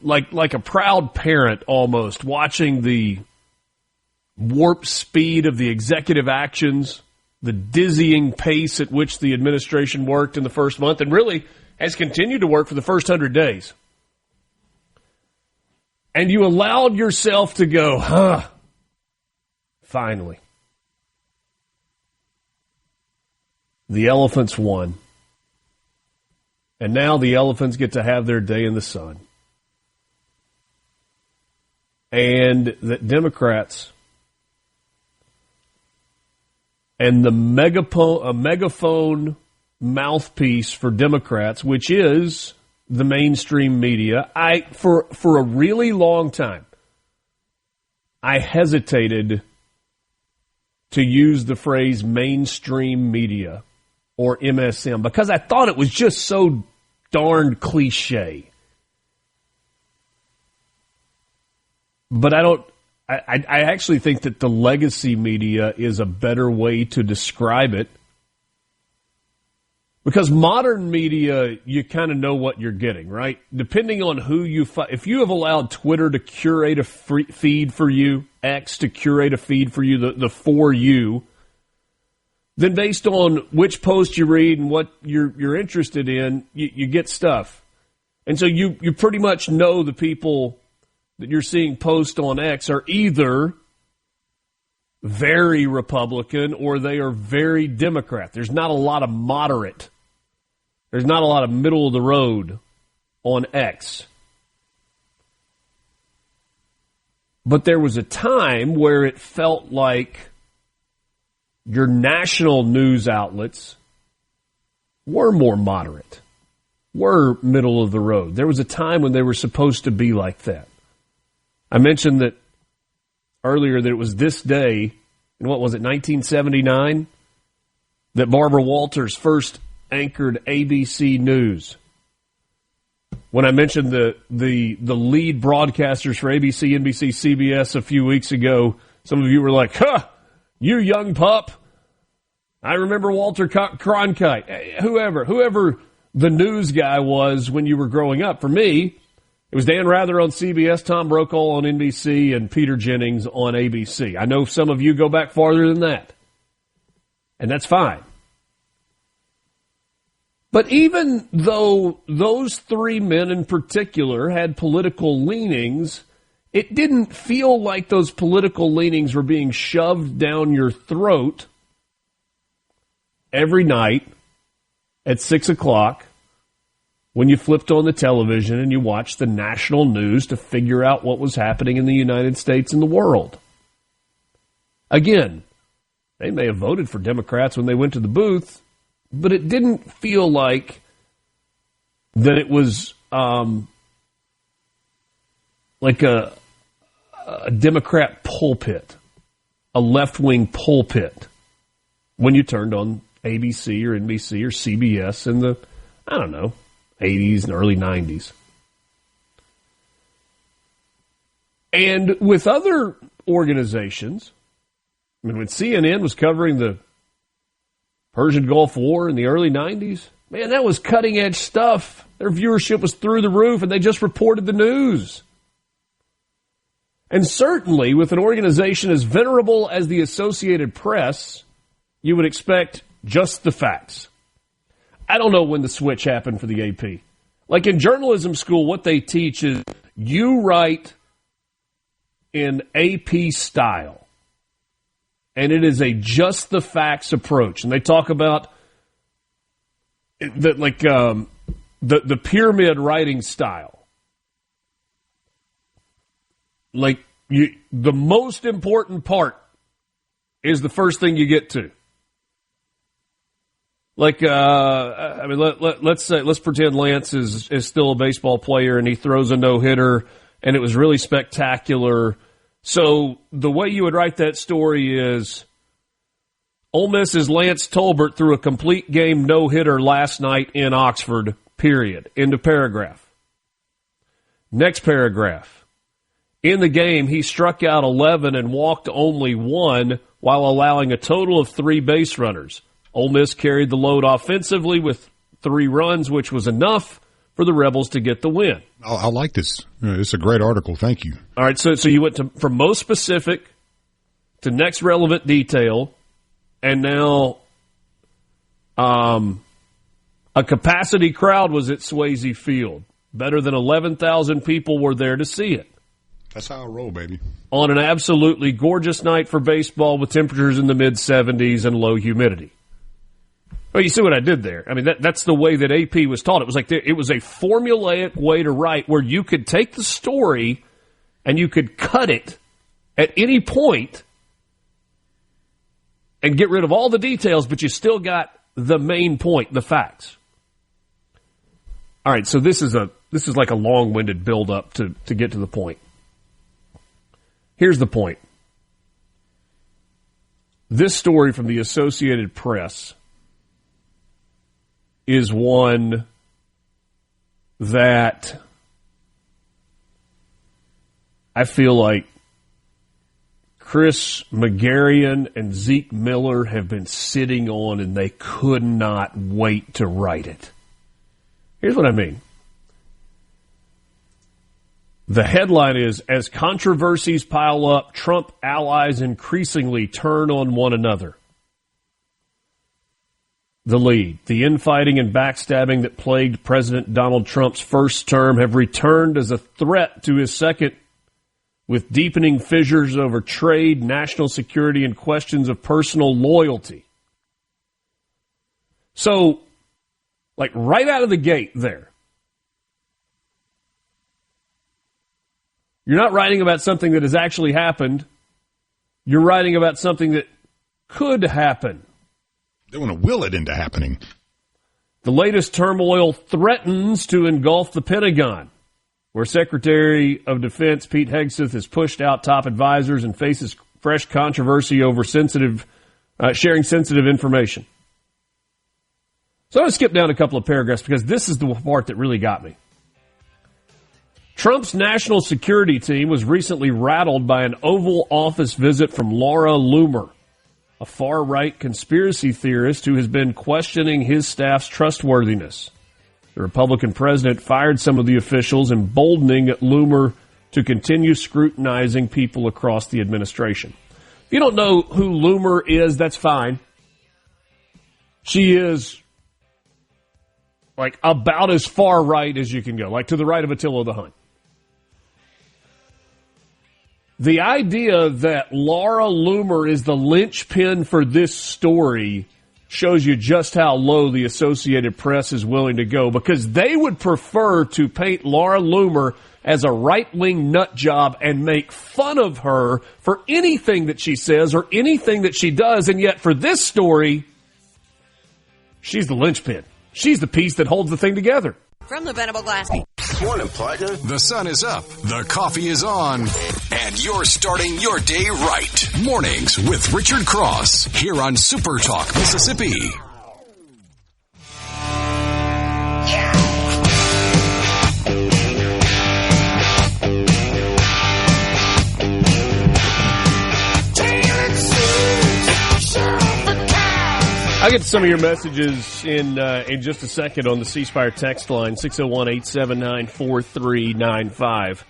like a proud parent almost, watching the warp speed of the executive actions, the dizzying pace at which the administration worked in the first month, and really has continued to work for the first 100 days. And you allowed yourself to go, finally. The elephants won. And now the elephants get to have their day in the sun. And that Democrats and the megaphone mouthpiece for Democrats, which is the mainstream media. For a really long time, I hesitated to use the phrase mainstream media or MSM because I thought it was just so darn cliche. But I actually think that the legacy media is a better way to describe it. Because modern media, you kind of know what you're getting, right? Depending on who if you have allowed Twitter to curate a feed for you, X to curate a feed for you, the for you, then based on which post you read and what you're interested in, you get stuff. And so you pretty much know the people that you're seeing post on X are either very Republican or they are very Democrat. There's not a lot of moderate. There's not a lot of middle of the road on X. But there was a time where it felt like your national news outlets were more moderate, were middle of the road. There was a time when they were supposed to be like that. I mentioned that earlier that it was this day, in what was it, 1979, that Barbara Walters first anchored ABC News. When I mentioned the lead broadcasters for ABC, NBC, CBS a few weeks ago, some of you were like, "Huh, you young pup. I remember Walter Cronkite." Whoever the news guy was when you were growing up. For me, it was Dan Rather on CBS, Tom Brokaw on NBC, and Peter Jennings on ABC. I know some of you go back farther than that, and that's fine. But even though those three men in particular had political leanings, it didn't feel like those political leanings were being shoved down your throat every night at 6 o'clock when you flipped on the television and you watched the national news to figure out what was happening in the United States and the world. Again, they may have voted for Democrats when they went to the booth, but it didn't feel like that it was like a Democrat pulpit, a left-wing pulpit, when you turned on ABC or NBC or CBS in the, 80s and early 90s. And with other organizations, when CNN was covering the Persian Gulf War in the early 90s, man, that was cutting-edge stuff. Their viewership was through the roof, and they just reported the news. And certainly, with an organization as venerable as the Associated Press, you would expect just the facts. I don't know when the switch happened for the AP. Like in journalism school, what they teach is you write in AP style. And it is a just the facts approach. And they talk about the pyramid writing style. The most important part is the first thing you get to. Let's pretend Lance is still a baseball player and he throws a no-hitter and it was really spectacular. So the way you would write that story is, Ole Miss's Lance Tolbert threw a complete game no-hitter last night in Oxford, period. End of paragraph. Next paragraph. In the game, he struck out 11 and walked only 1 while allowing a total of 3 base runners. Ole Miss carried the load offensively with 3 runs, which was enough for the Rebels to get the win. I like this. It's a great article. Thank you. All right, so you went from most specific to next relevant detail, and now a capacity crowd was at Swayze Field. Better than 11,000 people were there to see it. That's how I roll, baby. On an absolutely gorgeous night for baseball with temperatures in the mid-70s and low humidity. Well, you see what I did there? I mean, that's the way that AP was taught. It was like it was a formulaic way to write where you could take the story and you could cut it at any point and get rid of all the details, but you still got the main point, the facts. All right, so this is like a long-winded build-up to get to the point. Here's the point. This story from the Associated Press is one that I feel like Chris Magarian and Zeke Miller have been sitting on, and they could not wait to write it. Here's what I mean. The headline is, as controversies pile up, Trump allies increasingly turn on one another. The lead. The infighting and backstabbing that plagued President Donald Trump's first term have returned as a threat to his second, with deepening fissures over trade, national security, and questions of personal loyalty. So, like right out of the gate there, you're not writing about something that has actually happened. You're writing about something that could happen. They want to will it into happening. The latest turmoil threatens to engulf the Pentagon, where Secretary of Defense Pete Hegseth has pushed out top advisors and faces fresh controversy over sharing sensitive information. So I'm going to skip down a couple of paragraphs because this is the part that really got me. Trump's national security team was recently rattled by an Oval Office visit from Laura Loomer, a far-right conspiracy theorist who has been questioning his staff's trustworthiness. The Republican president fired some of the officials, emboldening Loomer to continue scrutinizing people across the administration. If you don't know who Loomer is, that's fine. She is like about as far right as you can go, like to the right of Attila the Hun. The idea that Laura Loomer is the linchpin for this story shows you just how low the Associated Press is willing to go, because they would prefer to paint Laura Loomer as a right-wing nut job and make fun of her for anything that she says or anything that she does, and yet for this story, she's the linchpin. She's the piece that holds the thing together. From the Venable Glass. Morning, partner. The sun is up, the coffee is on, and you're starting your day right. Mornings with Richard Cross here on SuperTalk, Mississippi. I'll get to some of your messages in just a second on the C Spire text line, 601-879-4395.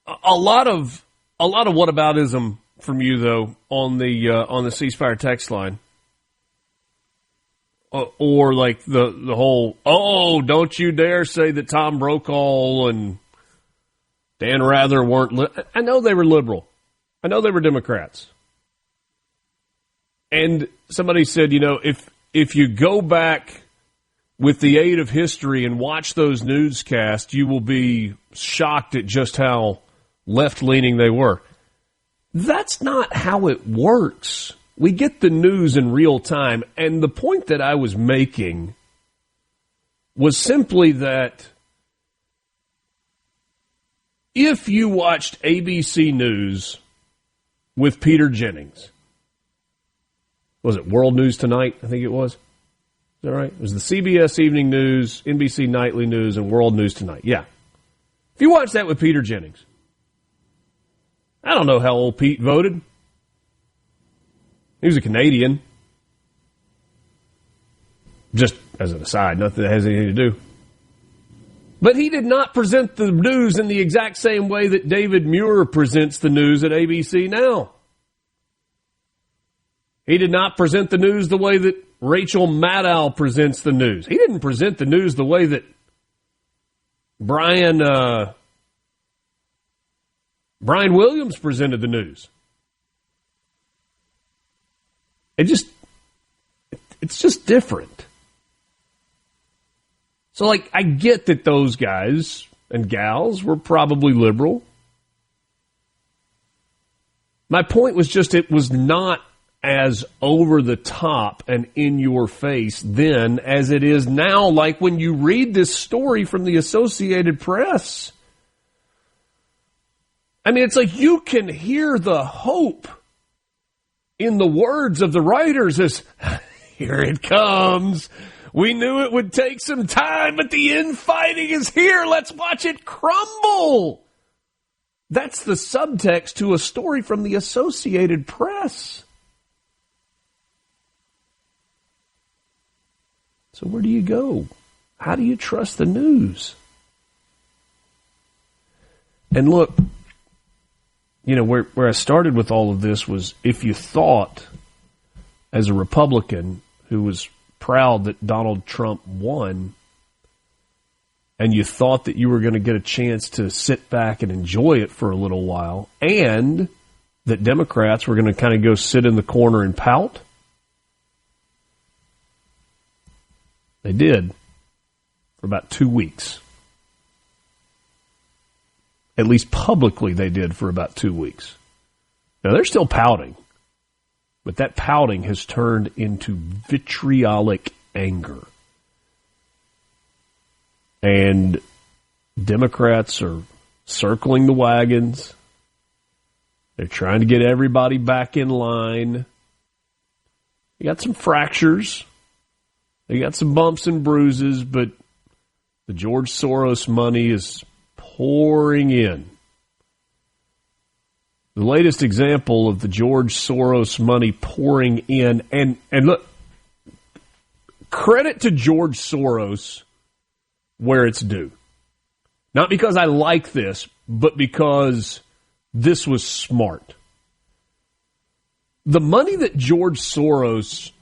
A lot of whataboutism from you though on the C Spire text line, or like the whole don't you dare say that Tom Brokaw and Dan Rather weren't. I know they were liberal. I know they were Democrats. And somebody said, if you go back with the aid of history and watch those newscasts, you will be shocked at just how left-leaning they were. That's not how it works. We get the news in real time. And the point that I was making was simply that if you watched ABC News with Peter Jennings, was it World News Tonight? I think it was. Is that right? It was the CBS Evening News, NBC Nightly News, and World News Tonight. Yeah. If you watch that with Peter Jennings, I don't know how old Pete voted. He was a Canadian. Just as an aside, nothing that has anything to do. But he did not present the news in the exact same way that David Muir presents the news at ABC now. He did not present the news the way that Rachel Maddow presents the news. He didn't present the news the way that Brian Williams presented the news. It's just different. So, like, I get that those guys and gals were probably liberal. My point was just it was not as over the top and in your face then as it is now, like when you read this story from the Associated Press. I mean, it's like you can hear the hope in the words of the writers as, here it comes. We knew it would take some time, but the infighting is here. Let's watch it crumble. That's the subtext to a story from the Associated Press. So where do you go? How do you trust the news? And look, you know, where I started with all of this was if you thought, as a Republican who was proud that Donald Trump won, and you thought that you were going to get a chance to sit back and enjoy it for a little while, and that Democrats were going to kind of go sit in the corner and pout, they did for about 2 weeks. At least publicly they did for about 2 weeks. Now they're still pouting, but that pouting has turned into vitriolic anger. And Democrats are circling the wagons. They're trying to get everybody back in line. You got some fractures. They got some bumps and bruises, but the George Soros money is pouring in. The latest example of the George Soros money pouring in, and look, credit to George Soros where it's due. Not because I like this, but because this was smart. The money that George Soros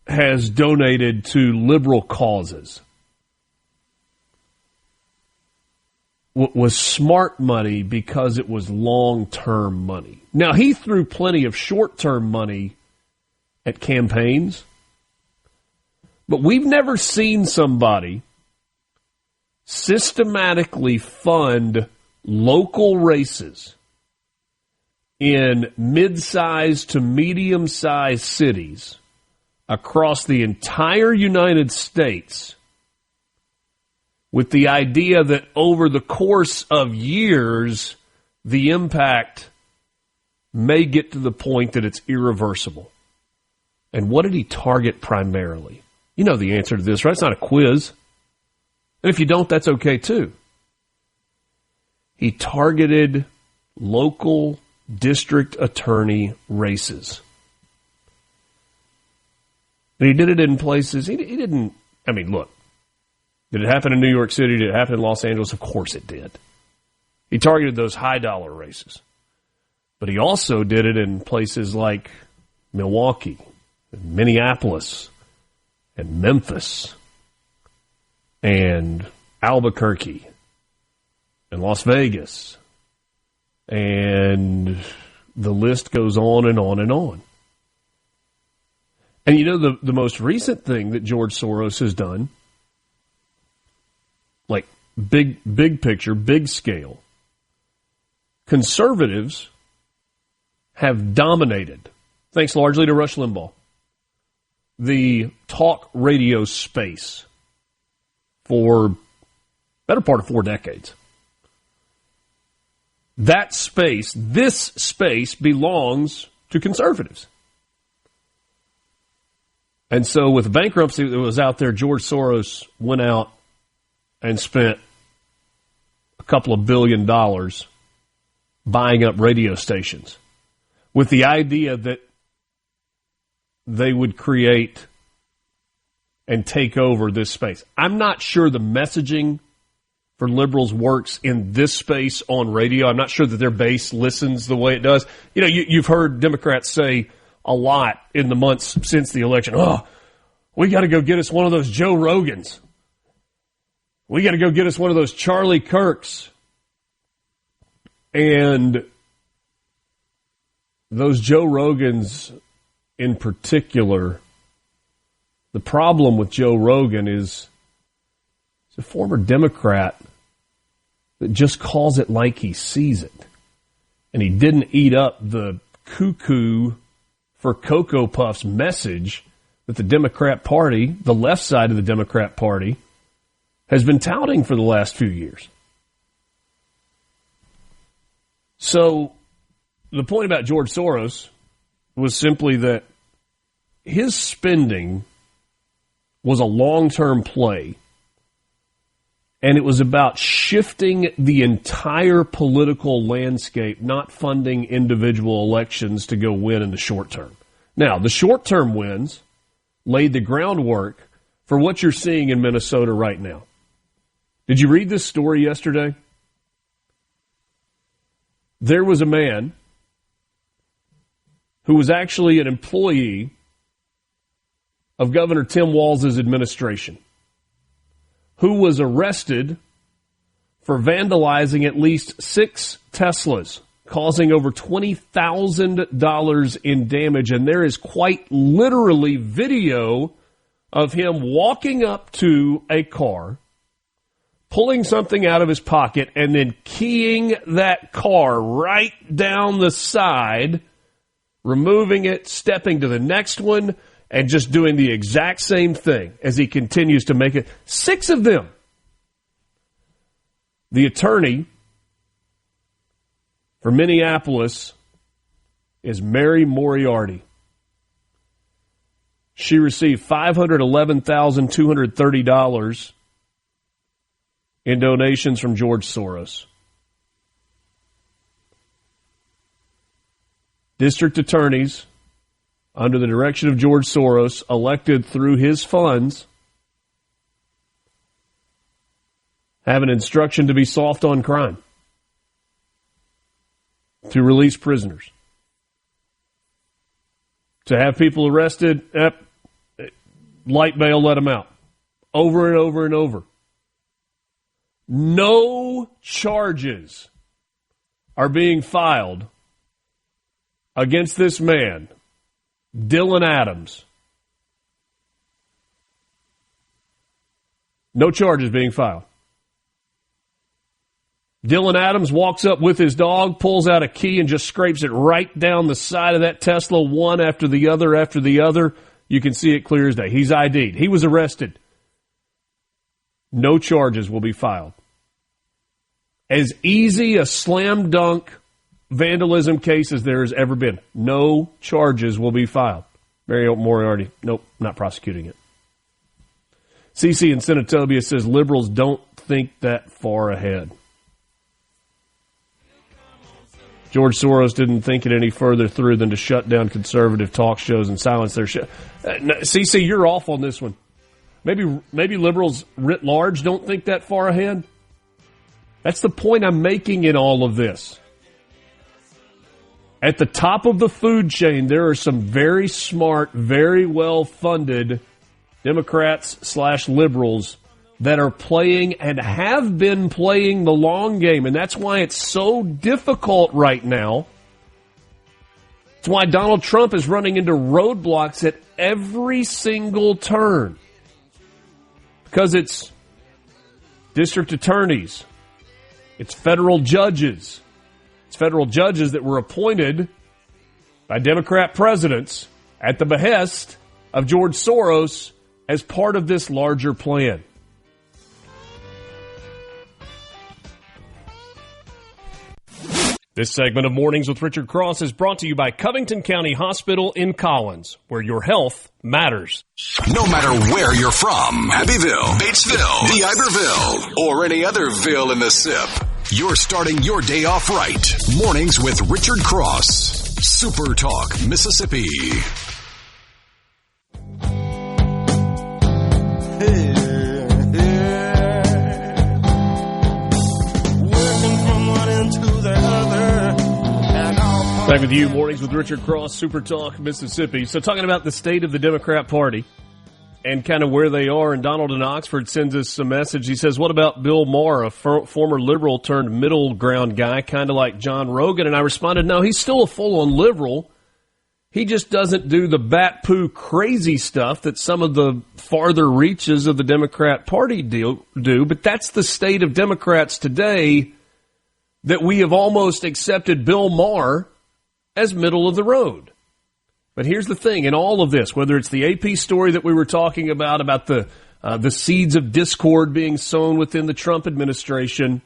has donated to liberal causes was smart money because it was long-term money. Now, he threw plenty of short-term money at campaigns, but we've never seen somebody systematically fund local races in mid-sized to medium-sized cities across the entire United States with the idea that over the course of years, the impact may get to the point that it's irreversible. And what did he target primarily? You know the answer to this, right? It's not a quiz. And if you don't, that's okay too. He targeted local district attorney races. And he did it in places, he didn't, I mean, look, did it happen in New York City? Did it happen in Los Angeles? Of course it did. He targeted those high-dollar races. But he also did it in places like Milwaukee, and Minneapolis, and Memphis, and Albuquerque, and Las Vegas. And the list goes on and on and on. And you know the most recent thing that George Soros has done, like big picture, big scale, conservatives have dominated, thanks largely to Rush Limbaugh, the talk radio space for better part of 4 decades. That space, this space, belongs to conservatives. And so with the bankruptcy that was out there, George Soros went out and spent a couple of $2 billion buying up radio stations with the idea that they would create and take over this space. I'm not sure the messaging for liberals works in this space on radio. I'm not sure that their base listens the way it does. You know, you've heard Democrats say a lot in the months since the election, oh, we got to go get us one of those Joe Rogans. We got to go get us one of those Charlie Kirks. And those Joe Rogans in particular, the problem with Joe Rogan is he's a former Democrat that just calls it like he sees it. And he didn't eat up the cuckoo for Cocoa Puffs message that the Democrat Party, the left side of the Democrat Party, has been touting for the last few years. So the point about George Soros was simply that his spending was a long-term play, and it was about shifting the entire political landscape, not funding individual elections to go win in the short term. Now, the short-term wins laid the groundwork for what you're seeing in Minnesota right now. Did you read this story yesterday? There was a man who was actually an employee of Governor Tim Walz's administration, who was arrested for vandalizing at least 6 Teslas, causing over $20,000 in damage. And there is quite literally video of him walking up to a car, pulling something out of his pocket, and then keying that car right down the side, removing it, stepping to the next one, and just doing the exact same thing as he continues to make it. 6 of them. The attorney for Minneapolis is Mary Moriarty. She received $511,230 in donations from George Soros. District attorneys, under the direction of George Soros, elected through his funds, have an instruction to be soft on crime, to release prisoners, to have people arrested, light bail, let them out, over and over and over. No charges are being filed against this man, Dylan Adams. No charges being filed. Dylan Adams walks up with his dog, pulls out a key, and just scrapes it right down the side of that Tesla, one after the other after the other. You can see it clear as day. He's ID'd. He was arrested. No charges will be filed. As easy a slam dunk vandalism case as there has ever been. No charges will be filed. Mary Moriarty, nope, not prosecuting it. CC in Senatobia says liberals don't think that far ahead. George Soros didn't think it any further through than to shut down conservative talk shows and silence their show. CC, you're off on this one. Maybe liberals writ large don't think that far ahead. That's the point I'm making in all of this. At the top of the food chain, there are some very smart, very well-funded Democrats/liberals that are playing and have been playing the long game. And that's why it's so difficult right now. It's why Donald Trump is running into roadblocks at every single turn. Because it's district attorneys. It's federal judges. It's federal judges that were appointed by Democrat presidents at the behest of George Soros as part of this larger plan. This segment of Mornings with Richard Cross is brought to you by Covington County Hospital in Collins, where your health matters. No matter where you're from, Abbeville, Batesville, DeIberville, or any other ville in the SIP, you're starting your day off right. Mornings with Richard Cross. SuperTalk, Mississippi. Back with you, Mornings with Richard Cross, SuperTalk, Mississippi. So talking about the state of the Democrat Party and kind of where they are, and Donald in Oxford sends us a message. He says, what about Bill Maher, a former liberal turned middle ground guy, kind of like John Rogan? And I responded, no, he's still a full-on liberal. He just doesn't do the bat-poo crazy stuff that some of the farther reaches of the Democrat Party do. But that's the state of Democrats today, that we have almost accepted Bill Maher as middle of the road. But here's the thing, in all of this, whether it's the AP story that we were talking about the seeds of discord being sown within the Trump administration,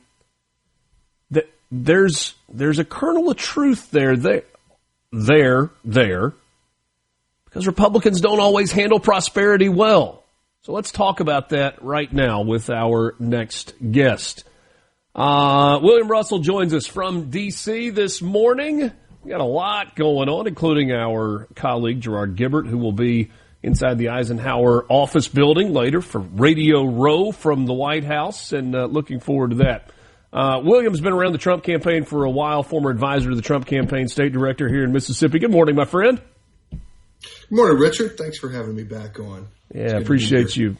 that there's a kernel of truth there, because Republicans don't always handle prosperity well. So let's talk about that right now with our next guest. William Russell joins us from D.C. this morning. We got a lot going on, including our colleague Gerard Gibbert, who will be inside the Eisenhower office building later for Radio Row from the White House, and looking forward to that. William's been around the Trump campaign for a while, former advisor to the Trump campaign, state director here in Mississippi. Good morning, my friend. Good morning, Richard. Thanks for having me back on. Yeah, appreciate you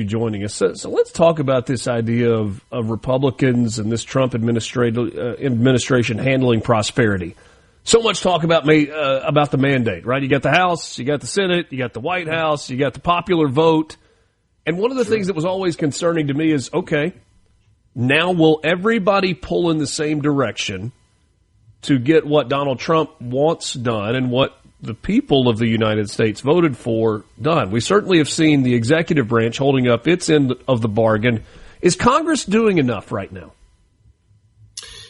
joining us. So let's talk about this idea of Republicans and this Trump administration handling prosperity. So much talk about the mandate, right? You got the House, you got the Senate, you got the White House, you got the popular vote. And one of the things that was always concerning to me is, okay, now will everybody pull in the same direction to get what Donald Trump wants done and what the people of the United States voted for done? We certainly have seen the executive branch holding up its end of the bargain. Is Congress doing enough right now?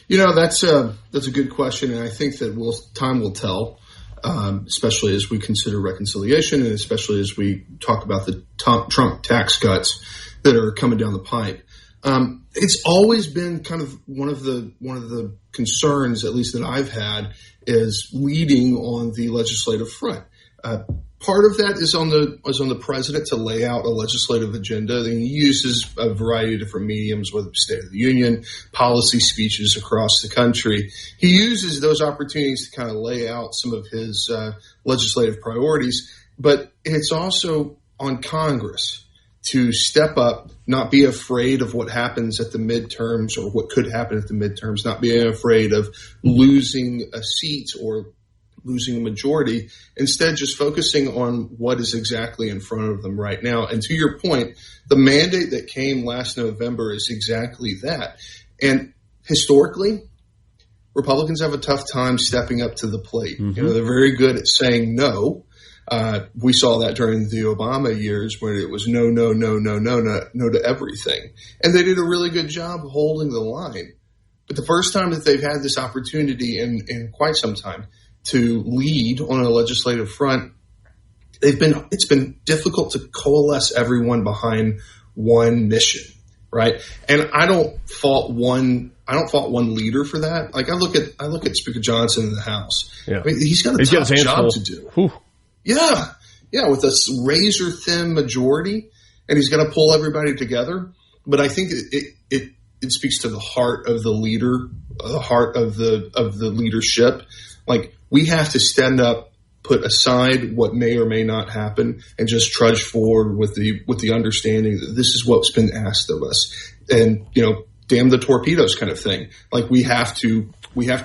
You know, that's a good question, and I think that time will tell, especially as we consider reconciliation and especially as we talk about the Trump tax cuts that are coming down the pipe. It's always been kind of one of the concerns, at least that I've had, is leading on the legislative front. Part of that is on the president to lay out a legislative agenda. And he uses a variety of different mediums, whether it's State of the Union, policy speeches across the country. He uses those opportunities to kind of lay out some of his legislative priorities. But it's also on Congress to step up, not be afraid of what happens at the midterms or what could happen at the midterms, not being afraid of losing a seat or losing a majority, instead just focusing on what is exactly in front of them right now. And to your point, the mandate that came last November is exactly that. And historically, Republicans have a tough time stepping up to the plate. Mm-hmm. You know, they're very good at saying no. We saw that during the Obama years where it was no to everything. And they did a really good job of holding the line. But the first time that they've had this opportunity in quite some time to lead on a legislative front, it's been difficult to coalesce everyone behind one mission, right? And I don't fault one leader for that. Like I look at Speaker Johnson in the House. Yeah. I mean, he's got a tough job to do. Whew. Yeah, with a razor thin majority, and he's got to pull everybody together. But I think it speaks to the heart of the leader, the heart of the leadership. Like we have to stand up, put aside what may or may not happen, and just trudge forward with the understanding that this is what's been asked of us, and damn the torpedoes kind of thing. Like we have to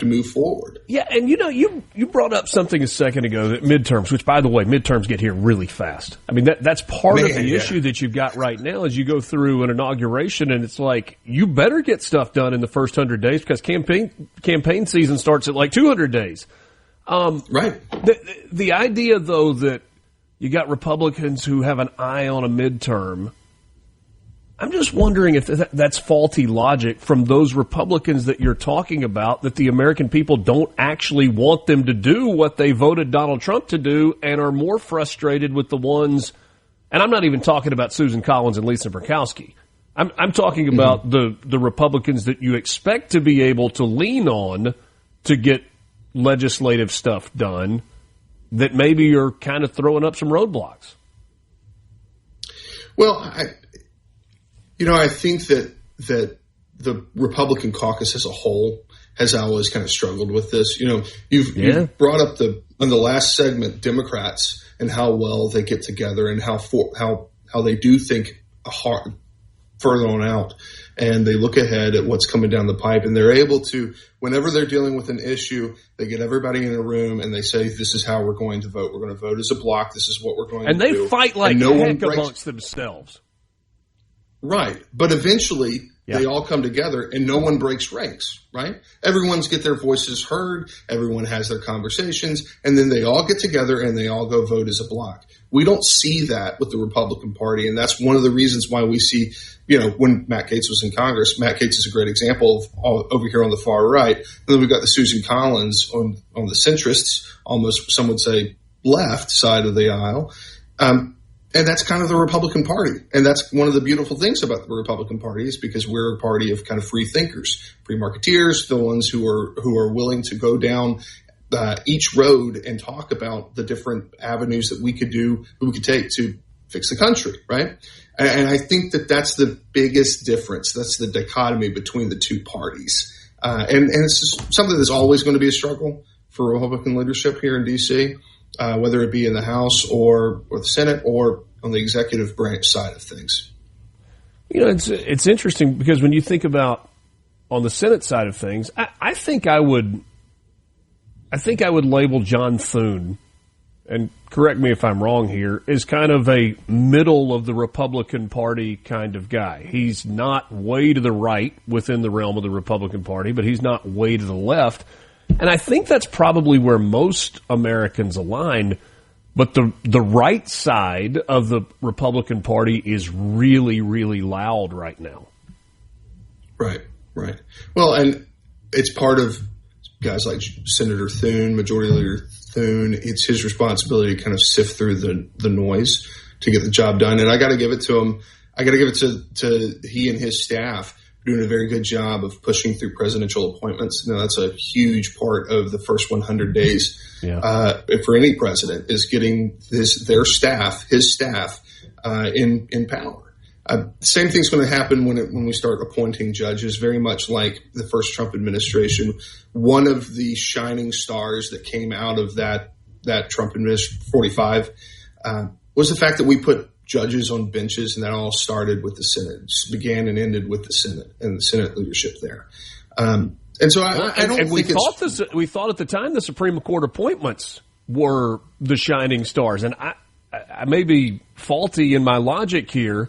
move forward. Yeah, and you brought up something a second ago, that midterms, which by the way, midterms get here really fast. I mean, that's part of the issue that you've got right now as you go through an inauguration, and it's like, you better get stuff done in the first 100 days because campaign season starts at like 200 days. Right. The idea, though, that you got Republicans who have an eye on a midterm, I'm just wondering if that's faulty logic from those Republicans that you're talking about, that the American people don't actually want them to do what they voted Donald Trump to do and are more frustrated with the ones, and I'm not even talking about Susan Collins and Lisa Murkowski. I'm talking about the Republicans that you expect to be able to lean on to get legislative stuff done, that maybe you're kind of throwing up some roadblocks. Well, I think that the Republican caucus as a whole has always kind of struggled with this. You've brought up on the last segment, Democrats and how well they get together and how they do think further on out, and they look ahead at what's coming down the pipe, and they're able to, whenever they're dealing with an issue, they get everybody in a room and they say, this is how we're going to vote. We're going to vote as a block. This is what we're going to do. And they fight like heck amongst themselves. Right. But eventually They all come together and no one breaks ranks, right? Everyone's get their voices heard. Everyone has their conversations, and then they all get together and they all go vote as a block. We don't see that with the Republican Party, and that's one of the reasons why we see, when Matt Gaetz was in Congress, Matt Gaetz is a great example of over here on the far right. And then we've got the Susan Collins on the centrists, almost some would say left side of the aisle. And that's kind of the Republican Party. And that's one of the beautiful things about the Republican Party is because we're a party of kind of free thinkers, free marketeers, the ones who are willing to go down each road and talk about the different avenues that we could take to fix the country, right? And I think that that's the biggest difference. That's the dichotomy between the two parties. And it's just something that's always going to be a struggle for Republican leadership here in D.C., whether it be in the House or the Senate or on the executive branch side of things. It's interesting because when you think about on the Senate side of things, I think I would label John Thune, and correct me if I'm wrong here, is kind of a middle of the Republican Party kind of guy. He's not way to the right within the realm of the Republican Party, but he's not way to the left. And I think that's probably where most Americans align. But the right side of the Republican Party is really, really loud right now. Right. Well, and it's part of guys like Senator Thune, Majority Leader Thune. It's his responsibility to kind of sift through the noise to get the job done. And I got to give it to him. I got to give it to he and his staff doing a very good job of pushing through presidential appointments. That's a huge part of the first 100 days for any president is getting his staff in power. Same thing's going to happen when we start appointing judges, very much like the first Trump administration. One of the shining stars that came out of that Trump administration, 45, was the fact that we put judges on benches, and that all started with the Senate. It began and ended with the Senate and the Senate leadership there. And so I don't think we thought at the time the Supreme Court appointments were the shining stars. And I may be faulty in my logic here,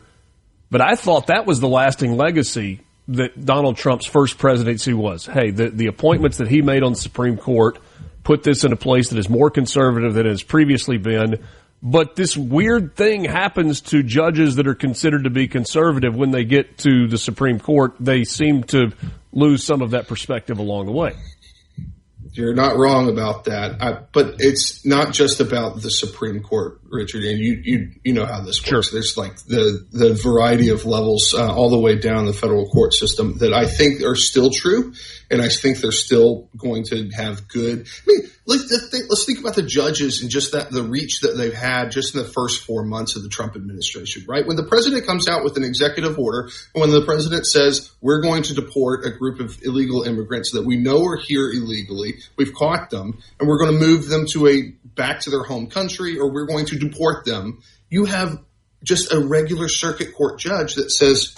but I thought that was the lasting legacy that Donald Trump's first presidency was. Hey, the appointments that he made on the Supreme Court put this in a place that is more conservative than it has previously been. But this weird thing happens to judges that are considered to be conservative. When they get to the Supreme Court, they seem to lose some of that perspective along the way. You're not wrong about that. But it's not just about the Supreme Court, Richard, and you know how this works. Sure. There's like the variety of levels all the way down the federal court system that I think are still true, and I think they're still going to have good. I mean, let's think about the judges and just the reach that they've had just in the first 4 months of the Trump administration, right? When the president comes out with an executive order, when the president says we're going to deport a group of illegal immigrants that we know are here illegally, we've caught them, and we're going to move them back to their home country, or we're going to deport them. You have just a regular circuit court judge that says,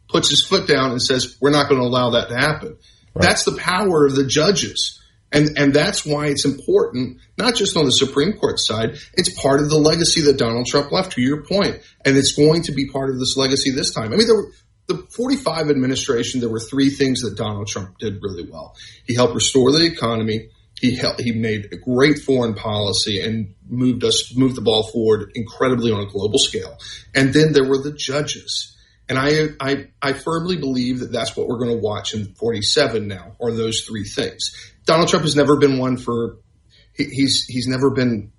puts his foot down and says, we're not going to allow that to happen. Right. That's the power of the judges. And that's why it's important, not just on the Supreme Court side, it's part of the legacy that Donald Trump left, to your point. And it's going to be part of this legacy this time. I mean, the 45 administration, there were three things that Donald Trump did really well. He helped restore the economy. He made a great foreign policy and moved the ball forward incredibly on a global scale. And then there were the judges. And I firmly believe that that's what we're going to watch in 47 now, are those three things. Donald Trump has never been he's never been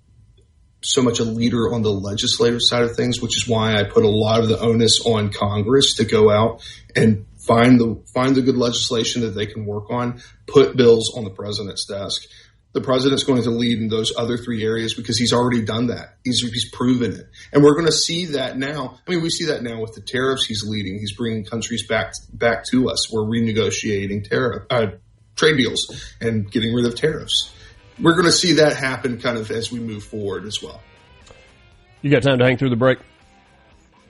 so much a leader on the legislative side of things, which is why I put a lot of the onus on Congress to go out and find the good legislation that they can work on, put bills on the president's desk. The president's going to lead in those other three areas because he's already done that. He's proven it. And we're going to see that now. I mean, we see that now with the tariffs he's leading. He's bringing countries back to us. We're renegotiating trade deals and getting rid of tariffs. We're going to see that happen kind of as we move forward as well. You got time to hang through the break?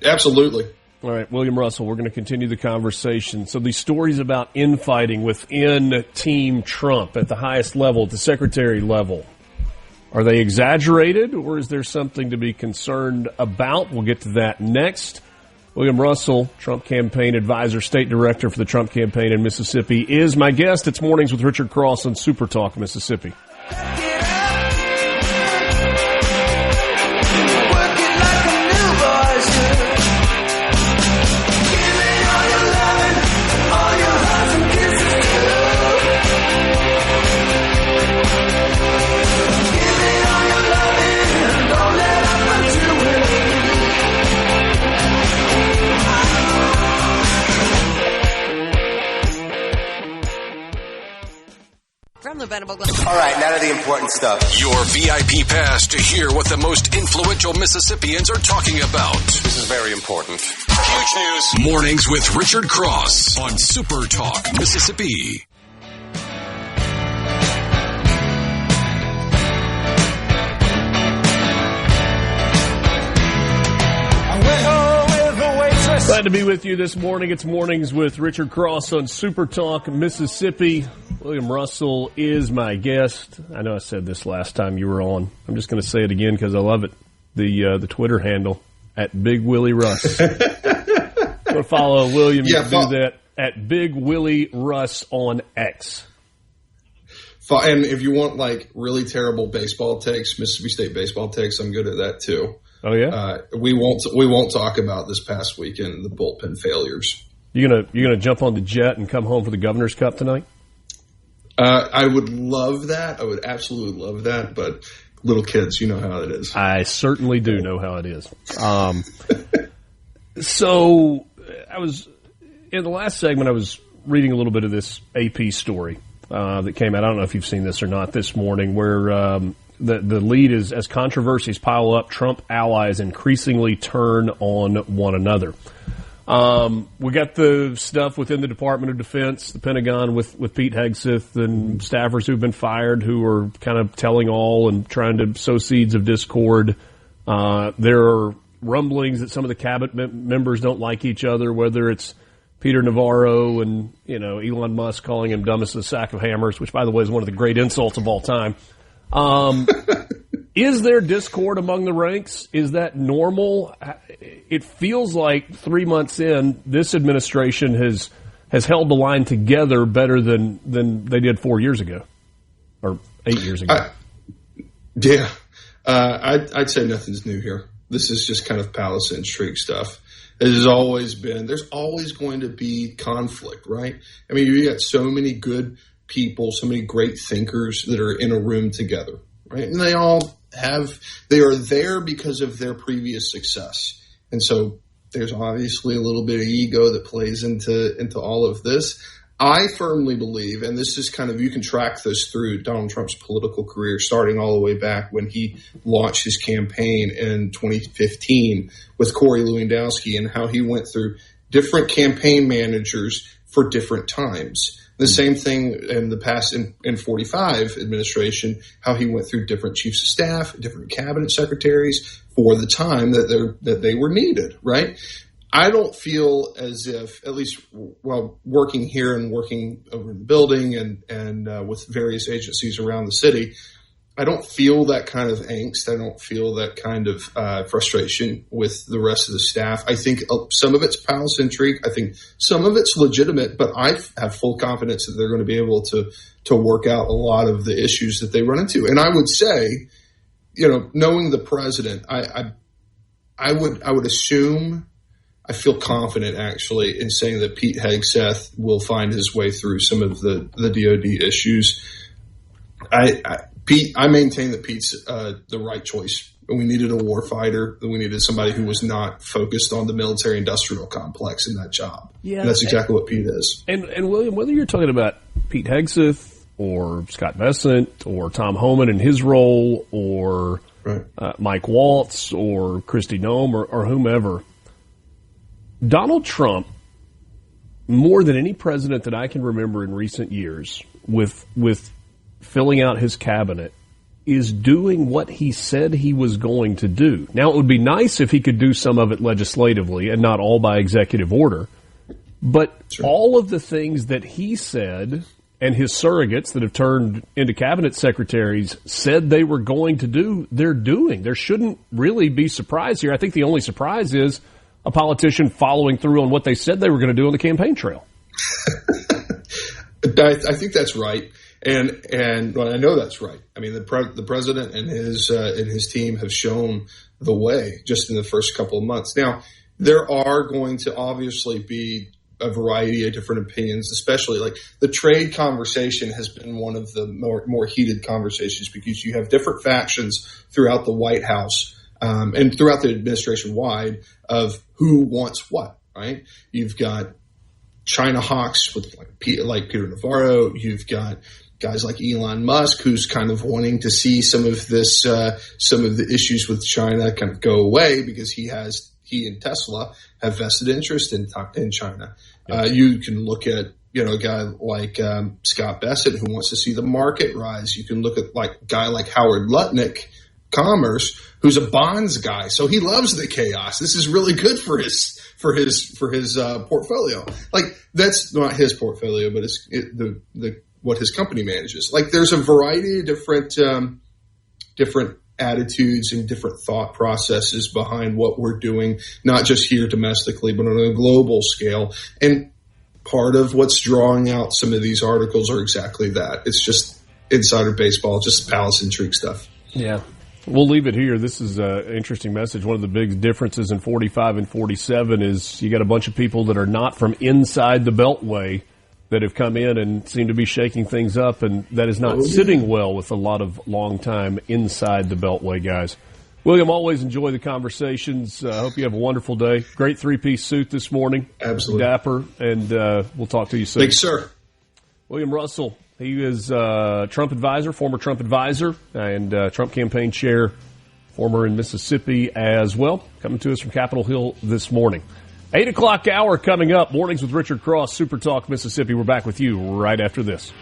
Absolutely. All right, William Russell, we're going to continue the conversation. So these stories about infighting within Team Trump at the highest level, at the secretary level, are they exaggerated or is there something to be concerned about? We'll get to that next. William Russell, Trump campaign advisor, state director for the Trump campaign in Mississippi, is my guest. It's Mornings with Richard Cross on Super Talk Mississippi. All right, now to the important stuff. Your VIP pass to hear what the most influential Mississippians are talking about. This is very important. Huge news. Mornings with Richard Cross on Super Talk Mississippi. Glad to be with you this morning. It's Mornings with Richard Cross on Super Talk Mississippi. William Russell is my guest. I know I said this last time you were on. I'm just going to say it again because I love it. The Twitter handle at Big Willie Russ. Want to follow William? You can do that at Big Willie Russ on X. And if you want like really terrible baseball takes, Mississippi State baseball takes, I'm good at that too. Oh yeah. We won't talk about this past weekend, the bullpen failures. You gonna jump on the jet and come home for the Governor's Cup tonight? I would love that. I would absolutely love that. But little kids, you know how it is. I certainly do know how it is. So I was in the last segment. I was reading a little bit of this AP story that came out. I don't know if you've seen this or not this morning, where the lead is, as controversies pile up, Trump allies increasingly turn on one another. We got the stuff within the Department of Defense, the Pentagon, with Pete Hegseth and staffers who've been fired who are kind of telling all and trying to sow seeds of discord. There are rumblings that some of the cabinet members don't like each other, whether it's Peter Navarro and Elon Musk calling him dumb as a sack of hammers, which, by the way, is one of the great insults of all time. Is there discord among the ranks? Is that normal? It feels like 3 months in, this administration has held the line together better than they did 4 years ago or 8 years ago. I'd say nothing's new here. This is just kind of palace intrigue stuff. It has always been. There's always going to be conflict, right? I mean, you got so many good people, so many great thinkers that are in a room together, right? And they are there because of their previous success. And so there's obviously a little bit of ego that plays into all of this. I firmly believe, and this is kind of, you can track this through Donald Trump's political career, starting all the way back when he launched his campaign in 2015 with Corey Lewandowski and how he went through different campaign managers for different times. The same thing in the past in 45 administration, how he went through different chiefs of staff, different cabinet secretaries for the time that they were needed, right? I don't feel as if, at least while working here and working over in the building and with various agencies around the city, I don't feel that kind of angst. I don't feel that kind of frustration with the rest of the staff. I think some of it's palace intrigue. I think some of it's legitimate, but I have full confidence that they're going to be able to work out a lot of the issues that they run into. And I would say, knowing the president, I would assume, I feel confident actually in saying that Pete Hegseth will find his way through some of the DOD issues. I maintain that Pete's the right choice. We needed a war fighter. We needed somebody who was not focused on the military-industrial complex in that job. Yeah, and that's exactly what Pete is. And William, whether you're talking about Pete Hegseth or Scott Bessent or Tom Homan in his role or Mike Waltz or Kristi Noem or whomever, Donald Trump, more than any president that I can remember in recent years, with filling out his cabinet, is doing what he said he was going to do. Now, it would be nice if he could do some of it legislatively and not all by executive order, but all of the things that he said and his surrogates that have turned into cabinet secretaries said they were going to do, they're doing. There shouldn't really be surprise here. I think the only surprise is a politician following through on what they said they were going to do on the campaign trail. I think that's right. And well, I know that's right. I mean, the president and his team have shown the way just in the first couple of months. Now, there are going to obviously be a variety of different opinions, especially like the trade conversation has been one of the more heated conversations because you have different factions throughout the White House and throughout the administration wide of who wants what, right? You've got China hawks with like Peter Navarro. You've got guys like Elon Musk, who's kind of wanting to see some of the issues with China kind of go away because he and Tesla have vested interest in China. You can look at a guy like Scott Bessent, who wants to see the market rise. You can look at a guy like Howard Lutnick, Commerce, who's a bonds guy, so he loves the chaos. This is really good for his portfolio. Like, that's not his portfolio, but it's what his company manages. Like, there's a variety of different attitudes and different thought processes behind what we're doing, not just here domestically, but on a global scale. And part of what's drawing out some of these articles are exactly that. It's just insider baseball, just palace intrigue stuff. Yeah. We'll leave it here. This is an interesting message. One of the big differences in 45 and 47 is you got a bunch of people that are not from inside the Beltway that have come in and seem to be shaking things up, and that is not sitting well with a lot of long-time inside the Beltway guys. William, always enjoy the conversations. I hope you have a wonderful day. Great three-piece suit this morning. Absolutely. Dapper, and we'll talk to you soon. Thanks, sir. William Russell. He is Trump advisor, former Trump advisor, and Trump campaign chair, former in Mississippi as well. Coming to us from Capitol Hill this morning. 8 o'clock hour coming up. Mornings with Richard Cross, Super Talk Mississippi. We're back with you right after this.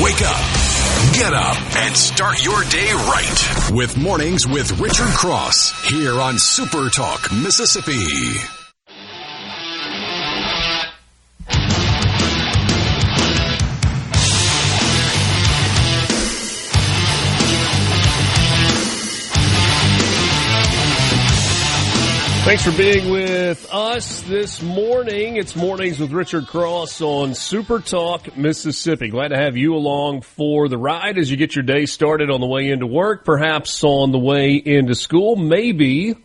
Wake up. Get up and start your day right with Mornings with Richard Cross here on Super Talk Mississippi. Thanks for being with us this morning. It's Mornings with Richard Cross on Super Talk Mississippi. Glad to have you along for the ride as you get your day started on the way into work, perhaps on the way into school, maybe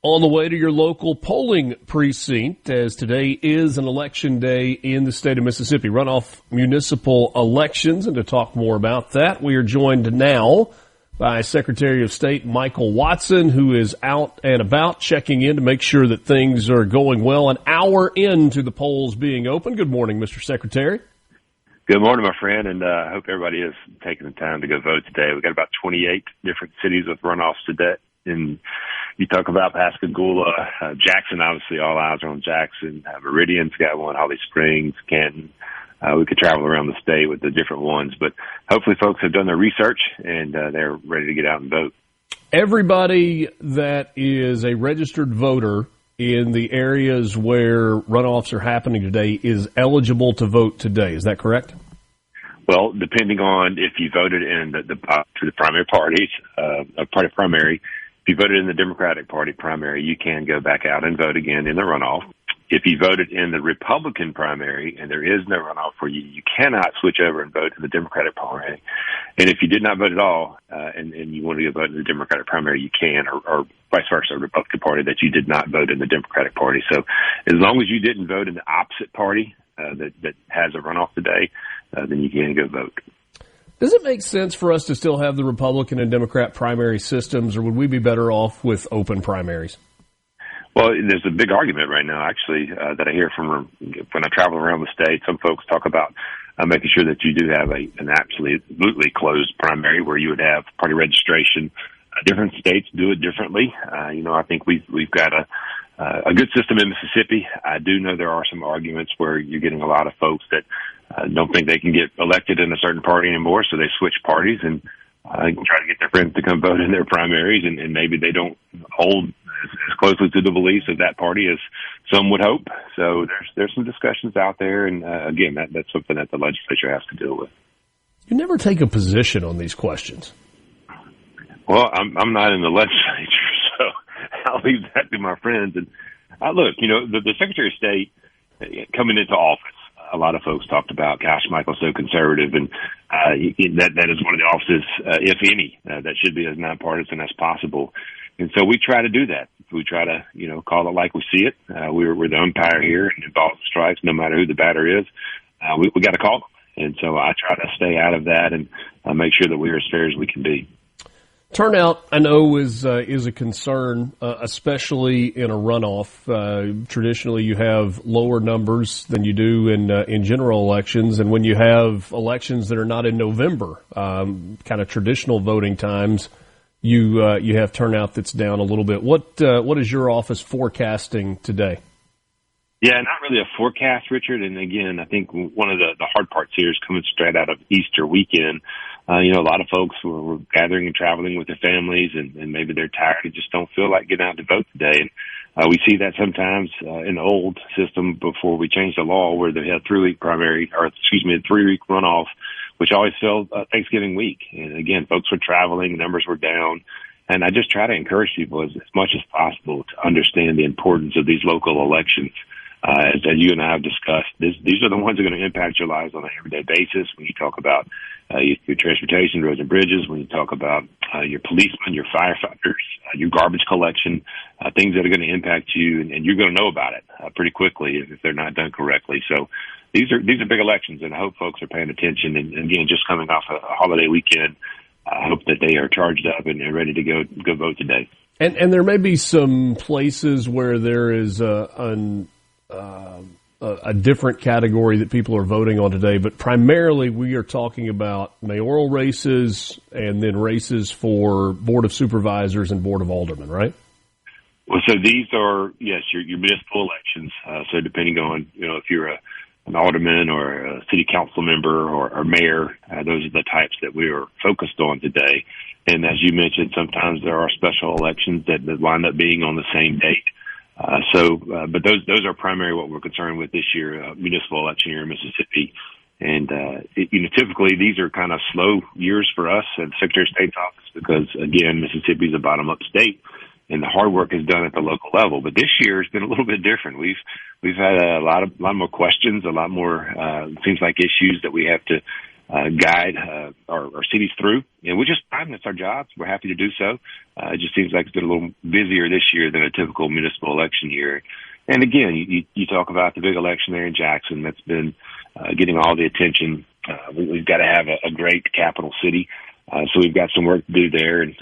on the way to your local polling precinct, as today is an election day in the state of Mississippi. Runoff municipal elections, and to talk more about that, we are joined now by Secretary of State Michael Watson, who is out and about checking in to make sure that things are going well an hour into the polls being open. Good morning, Mr. Secretary. Good morning, my friend, and I hope everybody is taking the time to go vote today. We've got about 28 different cities with runoffs today, and you talk about Pascagoula, Jackson, obviously all eyes are on Jackson. Meridian's got one, Holly Springs, Canton. We could travel around the state with the different ones, but hopefully folks have done their research and they're ready to get out and vote. Everybody that is a registered voter in the areas where runoffs are happening today is eligible to vote today. Is that correct? Well, depending on if you voted in the primary parties, primary, if you voted in the Democratic Party primary, you can go back out and vote again in the runoff. If you voted in the Republican primary and there is no runoff for you, you cannot switch over and vote in the Democratic primary. And if you did not vote at all and you want to go vote in the Democratic primary, you can, or vice versa, Republican Party, that you did not vote in the Democratic Party. So as long as you didn't vote in the opposite party that has a runoff today, then you can go vote. Does it make sense for us to still have the Republican and Democrat primary systems, or would we be better off with open primaries? Well, there's a big argument right now, actually, that I hear from when I travel around the state. Some folks talk about making sure that you do have an absolutely closed primary where you would have party registration. Different states do it differently. I think we've got a good system in Mississippi. I do know there are some arguments where you're getting a lot of folks that don't think they can get elected in a certain party anymore, so they switch parties and try to get their friends to come vote in their primaries, and maybe they don't hold as closely to the beliefs of that party as some would hope. So there's some discussions out there, and again, that's something that the legislature has to deal with. You never take a position on these questions. Well, I'm not in the legislature, so I'll leave that to my friends. And look, the Secretary of State coming into office, a lot of folks talked about, gosh, Michael's so conservative, and that is one of the offices, if any, that should be as nonpartisan as possible. And so we try to do that. We try to, call it like we see it. We're the umpire here, and in balls and strikes, no matter who the batter is, we got to call them. And so I try to stay out of that and make sure that we're as fair as we can be. Turnout, I know, is a concern, especially in a runoff. Traditionally, you have lower numbers than you do in general elections, and when you have elections that are not in November, kind of traditional voting times, you have turnout that's down a little bit. What is your office forecasting today? Yeah, not really a forecast, Richard. And again, I think one of the hard parts here is coming straight out of Easter weekend. A lot of folks were gathering and traveling with their families, and maybe they're tired and just don't feel like getting out to vote today. And we see that sometimes in the old system before we changed the law, where they had 3-week primary, or 3-week runoff, which always fell Thanksgiving week. And again, folks were traveling, numbers were down. And I just try to encourage people as much as possible to understand the importance of these local elections. As you and I have discussed, these are the ones that are going to impact your lives on an everyday basis. When you talk about your transportation, roads and bridges, when you talk about your policemen, your firefighters, your garbage collection, things that are going to impact you, and you're going to know about it pretty quickly if they're not done correctly. So these are big elections, and I hope folks are paying attention. And again, just coming off a holiday weekend, I hope that they are charged up and ready to go vote today. And there may be some places where there is a different category that people are voting on today, but primarily we are talking about mayoral races and then races for Board of Supervisors and Board of Aldermen, right? Well, so these are, yes, your municipal elections. So depending on, if you're an alderman or a city council member or mayor, those are the types that we are focused on today. And as you mentioned, sometimes there are special elections that line up being on the same date. But those are primarily what we're concerned with this year, municipal election year in Mississippi. And, typically these are kind of slow years for us at the Secretary of State's office because, again, Mississippi is a bottom-up state and the hard work is done at the local level. But this year has been a little bit different. We've had a lot more questions, a lot more, seems like issues that we have to guide our cities through, and we're just fine. That's our job. We're happy to do so. It just seems like it's been a little busier this year than a typical municipal election year. And again, you talk about the big election there in Jackson that's been getting all the attention. We've got to have a great capital city, so we've got some work to do there, and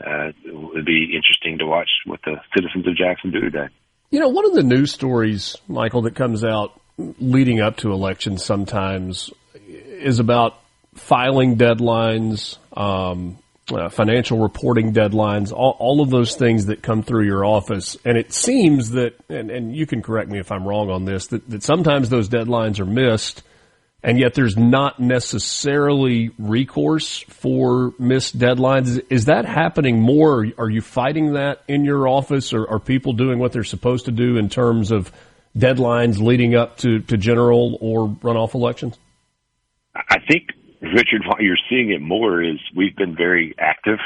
it would be interesting to watch what the citizens of Jackson do today. One of the news stories, Michael, that comes out leading up to elections sometimes is about filing deadlines, financial reporting deadlines, all of those things that come through your office. And it seems that, and you can correct me if I'm wrong on this, that sometimes those deadlines are missed, and yet there's not necessarily recourse for missed deadlines. Is that happening more? Are you fighting that in your office, or are people doing what they're supposed to do in terms of deadlines leading up to general or runoff elections? I think, Richard, why you're seeing it more is we've been very active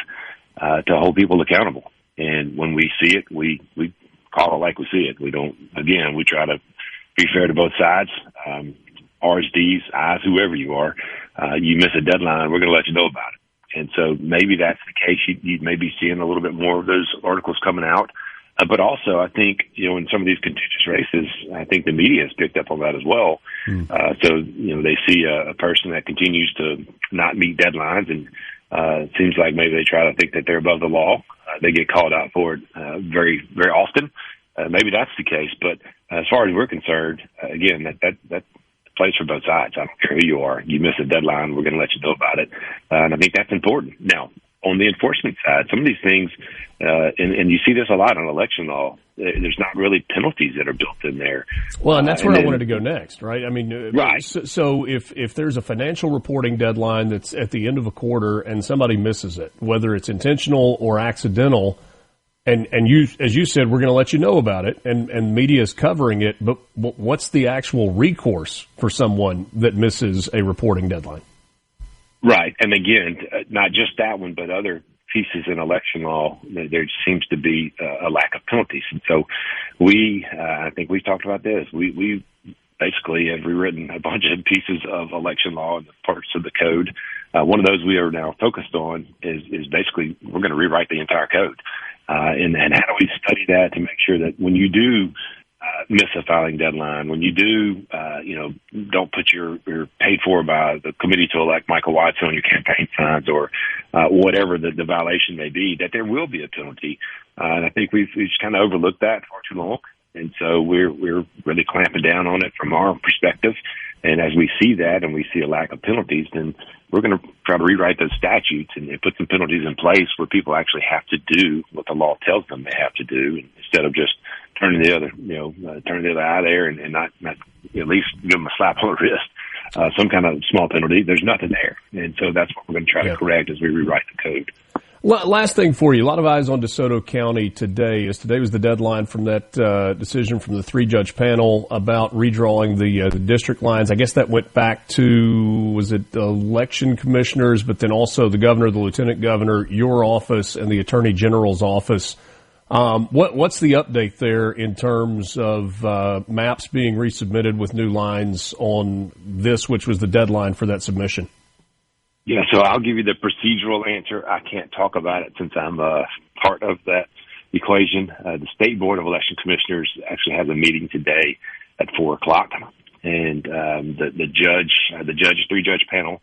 to hold people accountable. And when we see it, we call it like we see it. We try to be fair to both sides. R's, D's, I's, whoever you are, you miss a deadline, we're going to let you know about it. And so maybe that's the case. You may be seeing a little bit more of those articles coming out. But also, I think, in some of these contentious races, I think the media has picked up on that as well. So, they see a person that continues to not meet deadlines, and it seems like maybe they try to think that they're above the law. They get called out for it very, very often. Maybe that's the case. But as far as we're concerned, again, that plays for both sides. I don't care who you are. You miss a deadline, we're going to let you know about it. And I think that's important. Now, on the enforcement side, some of these things, and you see this a lot on election law, there's not really penalties that are built in there. Well, and that's where I wanted to go next, right? I mean, right. So if there's a financial reporting deadline that's at the end of a quarter and somebody misses it, whether it's intentional or accidental, And you, as you said, we're going to let you know about it, and media is covering it. But what's the actual recourse for someone that misses a reporting deadline? Right. And again, not just that one, but other pieces in election law, there seems to be a lack of penalties. And so I think we've talked about this. We basically have rewritten a bunch of pieces of election law and parts of the code. One of those we are now focused on is basically we're going to rewrite the entire code. And how do we study that to make sure that when you do miss a filing deadline, when you do, don't put your paid for by the committee to elect Michael Watson on your campaign signs or whatever the violation may be, that there will be a penalty. And I think we've just kind of overlooked that for too long. And so we're really clamping down on it from our perspective. And as we see that and we see a lack of penalties, then we're going to try to rewrite those statutes and put some penalties in place where people actually have to do what the law tells them they have to do, instead of just turning the other eye there and not at least give them a slap on the wrist, some kind of small penalty. There's nothing there. And so that's what we're going to try to correct as we rewrite the code. Last thing for you, a lot of eyes on DeSoto County today, as today was the deadline from that decision from the 3-judge panel about redrawing the district lines. I guess that went back to, was it election commissioners, but then also the governor, the lieutenant governor, your office, and the attorney general's office. What's the update there in terms of maps being resubmitted with new lines on this, which was the deadline for that submission? Yeah, so I'll give you the procedural answer. I can't talk about it since I'm part of that equation. The State Board of Election Commissioners actually has a meeting today at 4:00, and the 3-judge panel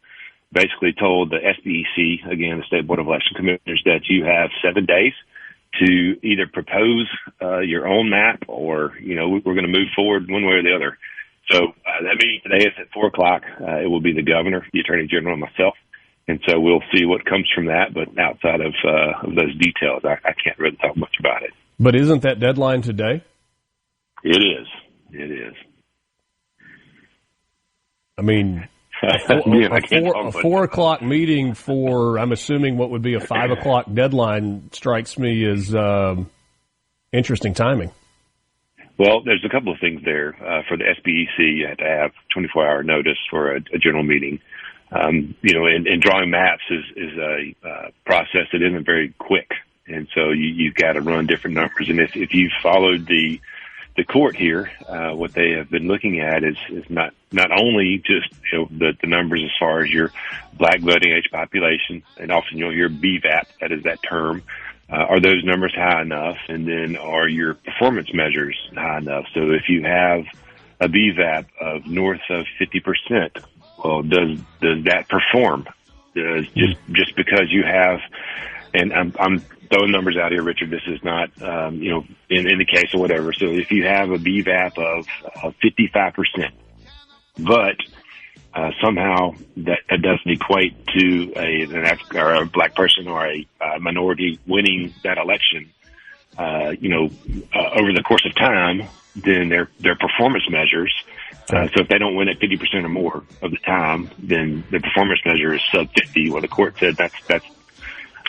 basically told the SBEC, again, the State Board of Election Commissioners, that you have 7 days to either propose your own map or, we're going to move forward one way or the other. So that meeting today is at 4:00. It will be the governor, the attorney general, and myself. And so we'll see what comes from that. But outside of those details, I can't really talk much about it. But isn't that deadline today? It is. It is. I mean, a 4 o'clock meeting for, I'm assuming, what would be a 5 o'clock deadline strikes me as interesting timing. Well, there's a couple of things there. For the SBEC, you have to have 24-hour notice for a general meeting. And drawing maps is a process that isn't very quick. And so you've got to run different numbers. And if you've followed the court here, what they have been looking at is not only just the numbers as far as your black voting age population, and often you'll hear BVAP, that is that term. Are those numbers high enough? And then are your performance measures high enough? So if you have a BVAP of north of 50%, well, does that perform? Does just because you have, and I'm throwing numbers out here, Richard, this is not, in the case or whatever. So if you have a BVAP of 55%, but somehow that doesn't equate to a black person or a minority winning that election, over the course of time, then their performance measures. So if they don't win at 50% or more of the time, then the performance measure is sub 50. Well, the court said that's. I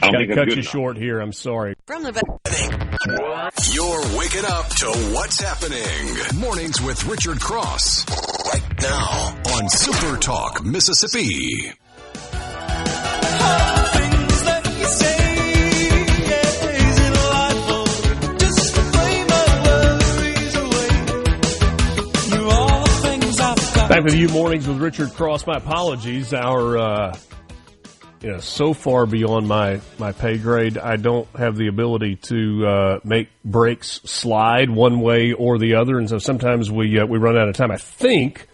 don't think that's cut good you enough. Short here. I'm sorry. From the You're waking up to what's happening. Mornings with Richard Cross. Right now on Super Talk, Mississippi. Back with you, Mornings with Richard Cross. My apologies. Our, so far beyond my pay grade, I don't have the ability to make breaks slide one way or the other, and so sometimes we run out of time. I think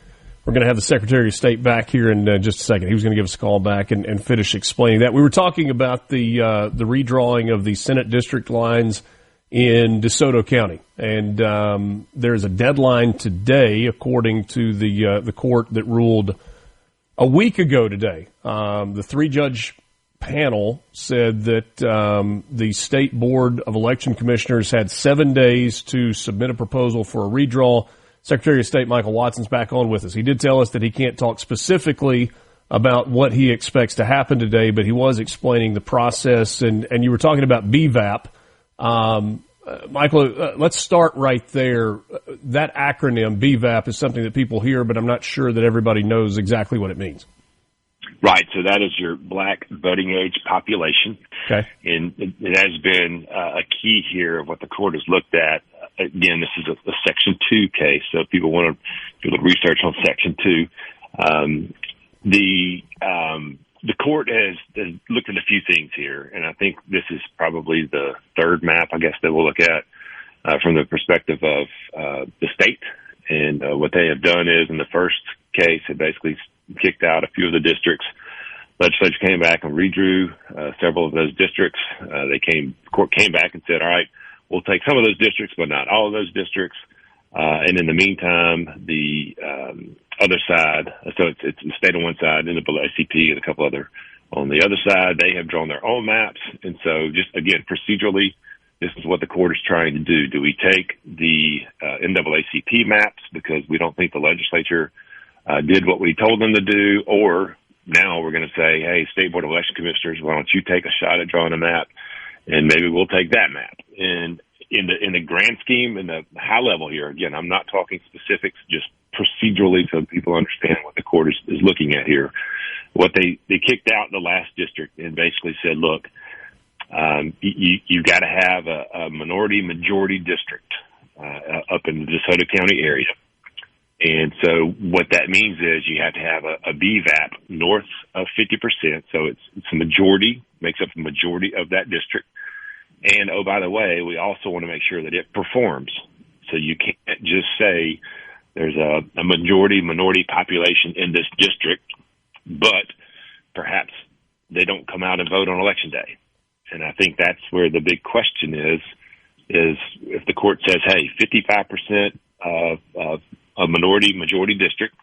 we're going to have the Secretary of State back here in just a second. He was going to give us a call back and finish explaining that. We were talking about the redrawing of the Senate district lines in DeSoto County, and there's a deadline today, according to the court that ruled a week ago today. The 3-judge panel said that the State Board of Election Commissioners had 7 days to submit a proposal for a redraw. Secretary of State Michael Watson's back on with us. He did tell us that he can't talk specifically about what he expects to happen today, but he was explaining the process, and you were talking about BVAP. Michael, let's start right there. That acronym, BVAP, is something that people hear, but I'm not sure that everybody knows exactly what it means. Right. So that is your black voting age population. Okay. And it has been a key here of what the court has looked at. Again, this is a Section 2 case, so if people want to do a little research on Section 2. The court has looked at a few things here, and I think this is probably the third map, I guess, that we'll look at from the perspective of the state. And what they have done is, in the first case, it basically kicked out a few of the districts. Legislature came back and redrew several of those districts. The court came back and said, all right, we'll take some of those districts, but not all of those districts. And in the meantime, the other side, so it's the state on one side, NAACP, and a couple other on the other side, they have drawn their own maps. And so just, again, procedurally, this is what the court is trying to do. Do we take the NAACP maps because we don't think the legislature did what we told them to do, or now we're going to say, hey, State Board of Election Commissioners, why don't you take a shot at drawing a map, and maybe we'll take that map. And in the grand scheme, in the high level here, again, I'm not talking specifics, just procedurally so people understand what the court is looking at here. What they kicked out the last district and basically said, look, you got to have a minority majority district up in the DeSoto County area. And so what that means is you have to have a BVAP north of 50%. So it's a majority, makes up the majority of that district. And, oh, by the way, we also want to make sure that it performs. So you can't just say there's a minority population in this district, but perhaps they don't come out and vote on Election Day. And I think that's where the big question is if the court says, hey, 55% of a minority majority district,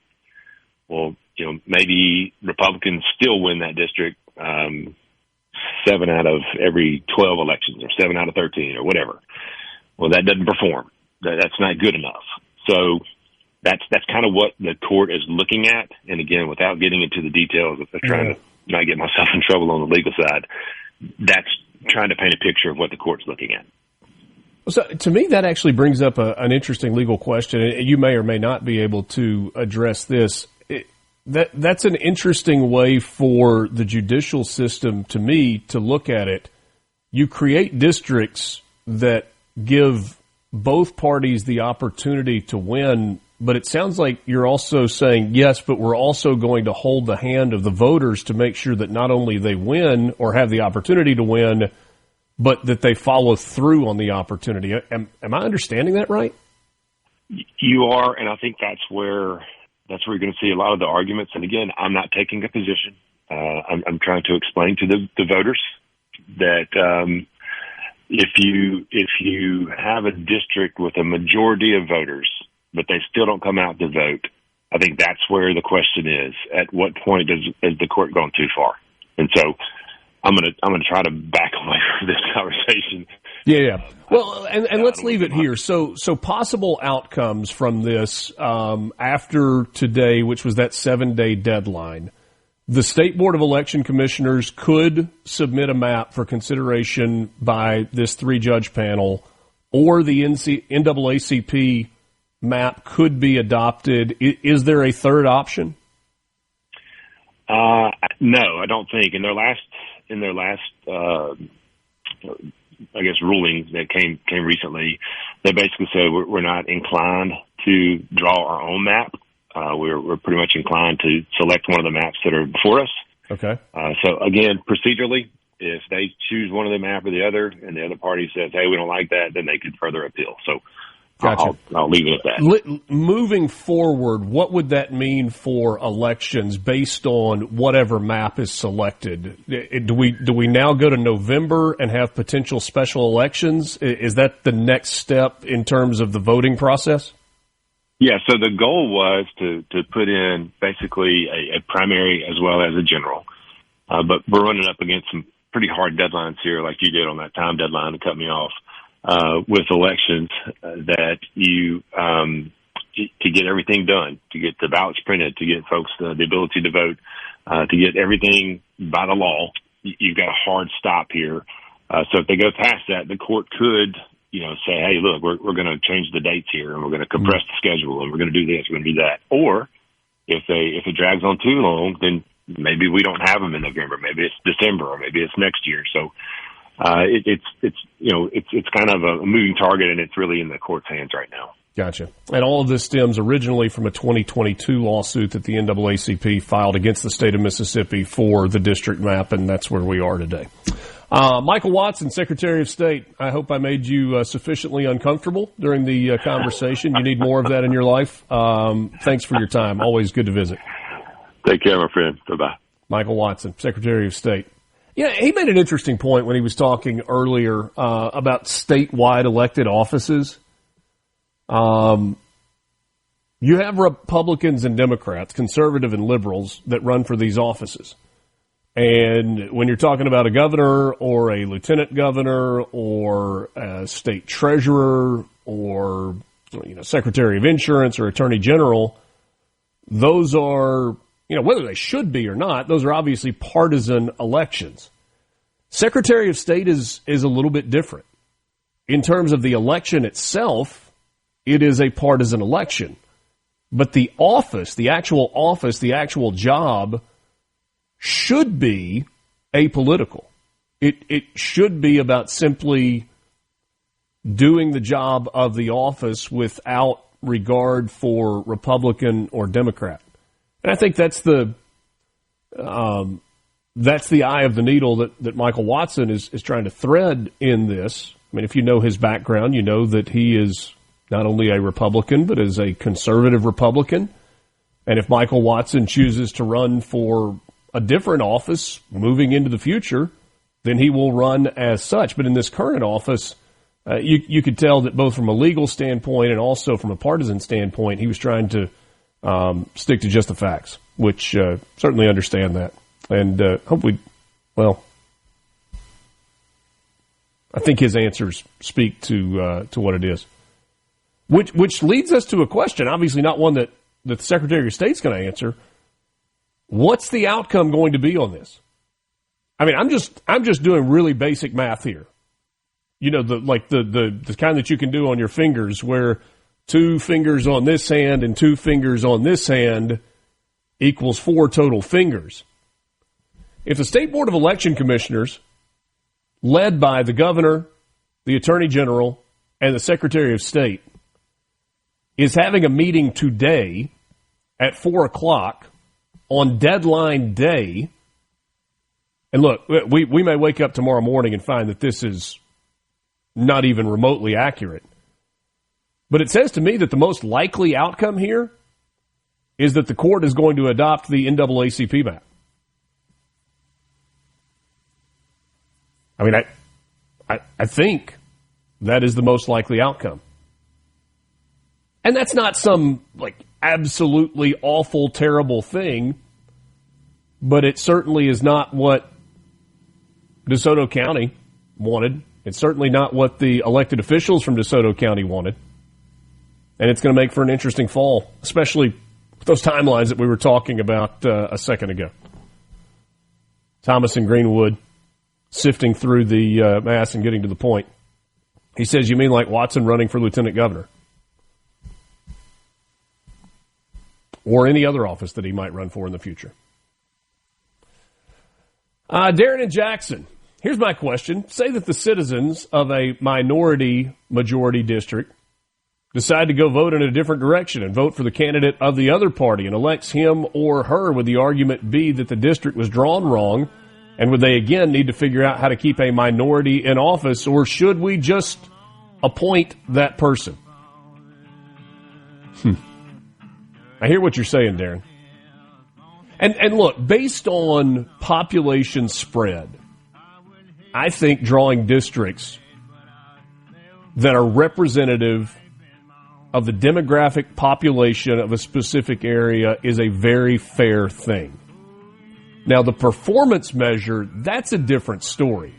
well, maybe Republicans still win that district 7 out of every 12 elections, or 7 out of 13, or whatever. Well, that doesn't perform. That's not good enough. So that's kind of what the court is looking at. And again, without getting into the details of trying to not get myself in trouble on the legal side, that's trying to paint a picture of what the court's looking at. So to me, that actually brings up an interesting legal question. You may or may not be able to address this. That's an interesting way for the judicial system, to me, to look at it. You create districts that give both parties the opportunity to win, but it sounds like you're also saying, yes, but we're also going to hold the hand of the voters to make sure that not only they win or have the opportunity to win, but that they follow through on the opportunity. Am I understanding that right? You are, and I think that's where you're going to see a lot of the arguments. And again, I'm not taking a position. I'm trying to explain to the voters that if you have a district with a majority of voters, but they still don't come out to vote, I think that's where the question is. At what point has the court gone too far? And so I'm gonna try to back away from this conversation. Yeah. Well, and let's leave it here. So possible outcomes from this after today, which was that 7-day deadline. The State Board of Election Commissioners could submit a map for consideration by this 3-judge panel, or the NAACP map could be adopted. Is there a third option? No, I don't think. In their last, I guess, ruling that came recently, they basically said we're not inclined to draw our own map. We're pretty much inclined to select one of the maps that are before us. Okay. So again, procedurally, if they choose one of the map or the other, and the other party says, "Hey, we don't like that," then they could further appeal. So gotcha. I'll leave it at that. Moving forward, what would that mean for elections based on whatever map is selected? Do we now go to November and have potential special elections? Is that the next step in terms of the voting process? Yeah, so the goal was to put in basically a primary as well as a general. But we're running up against some pretty hard deadlines here, like you did on that time deadline to cut me off, with elections that you to get everything done, to get the ballots printed, to get folks the ability to vote, to get everything by the law. You've got a hard stop here So if they go past that, the court could, say, hey, look, we're going to change the dates here, and we're going to compress the schedule, and we're going to do this, we're going to do that. Or if it drags on too long, then maybe we don't have them in November. Maybe it's December, or maybe it's next year. So it's kind of a moving target, and it's really in the court's hands right now. Gotcha. And all of this stems originally from a 2022 lawsuit that the NAACP filed against the state of Mississippi for the district map, and that's where we are today. Michael Watson, Secretary of State, I hope I made you sufficiently uncomfortable during the conversation. You need more of that in your life. Thanks for your time. Always good to visit. Take care, my friend. Bye-bye. Michael Watson, Secretary of State. Yeah, he made an interesting point when he was talking earlier about statewide elected offices. You have Republicans and Democrats, conservative and liberals, that run for these offices. And when you're talking about a governor or a lieutenant governor or a state treasurer or secretary of insurance or attorney general, those are, whether they should be or not, those are obviously partisan elections. Secretary of State is a little bit different. In terms of the election itself, it is a partisan election. But the office, the actual job should be apolitical. It should be about simply doing the job of the office without regard for Republican or Democrat. And I think that's the eye of the needle that Michael Watson is trying to thread in this. I mean, if you know his background, you know that he is not only a Republican, but is a conservative Republican. And if Michael Watson chooses to run for a different office moving into the future, then he will run as such. But in this current office, you could tell that both from a legal standpoint and also from a partisan standpoint, he was trying to stick to just the facts, which certainly understand that. And I think his answers speak to what it is. Which leads us to a question, obviously not one that the Secretary of State's going to answer. What's the outcome going to be on this? I mean, I'm just doing really basic math here. The kind that you can do on your fingers, where 2 fingers on this hand and 2 fingers on this hand equals 4 total fingers. If the State Board of Election Commissioners, led by the governor, the Attorney General, and the Secretary of State, is having a meeting today at 4 o'clock on deadline day, and look, we may wake up tomorrow morning and find that this is not even remotely accurate, but it says to me that the most likely outcome here is that the court is going to adopt the NAACP map. I mean, I think that is the most likely outcome. And that's not some, absolutely awful, terrible thing, but it certainly is not what DeSoto County wanted. It's certainly not what the elected officials from DeSoto County wanted. And it's going to make for an interesting fall, especially with those timelines that we were talking about a second ago. Thomas and Greenwood sifting through the mass and getting to the point. He says, you mean like Watson running for lieutenant governor? Or any other office that he might run for in the future. Darren and Jackson, here's my question. Say that the citizens of a minority-majority district decide to go vote in a different direction and vote for the candidate of the other party and elects him or her. Would the argument be that the district was drawn wrong, and would they again need to figure out how to keep a minority in office, or should we just appoint that person? I hear what you're saying, Darren. And look, based on population spread, I think drawing districts that are representative of the demographic population of a specific area is a very fair thing. Now, the performance measure, that's a different story.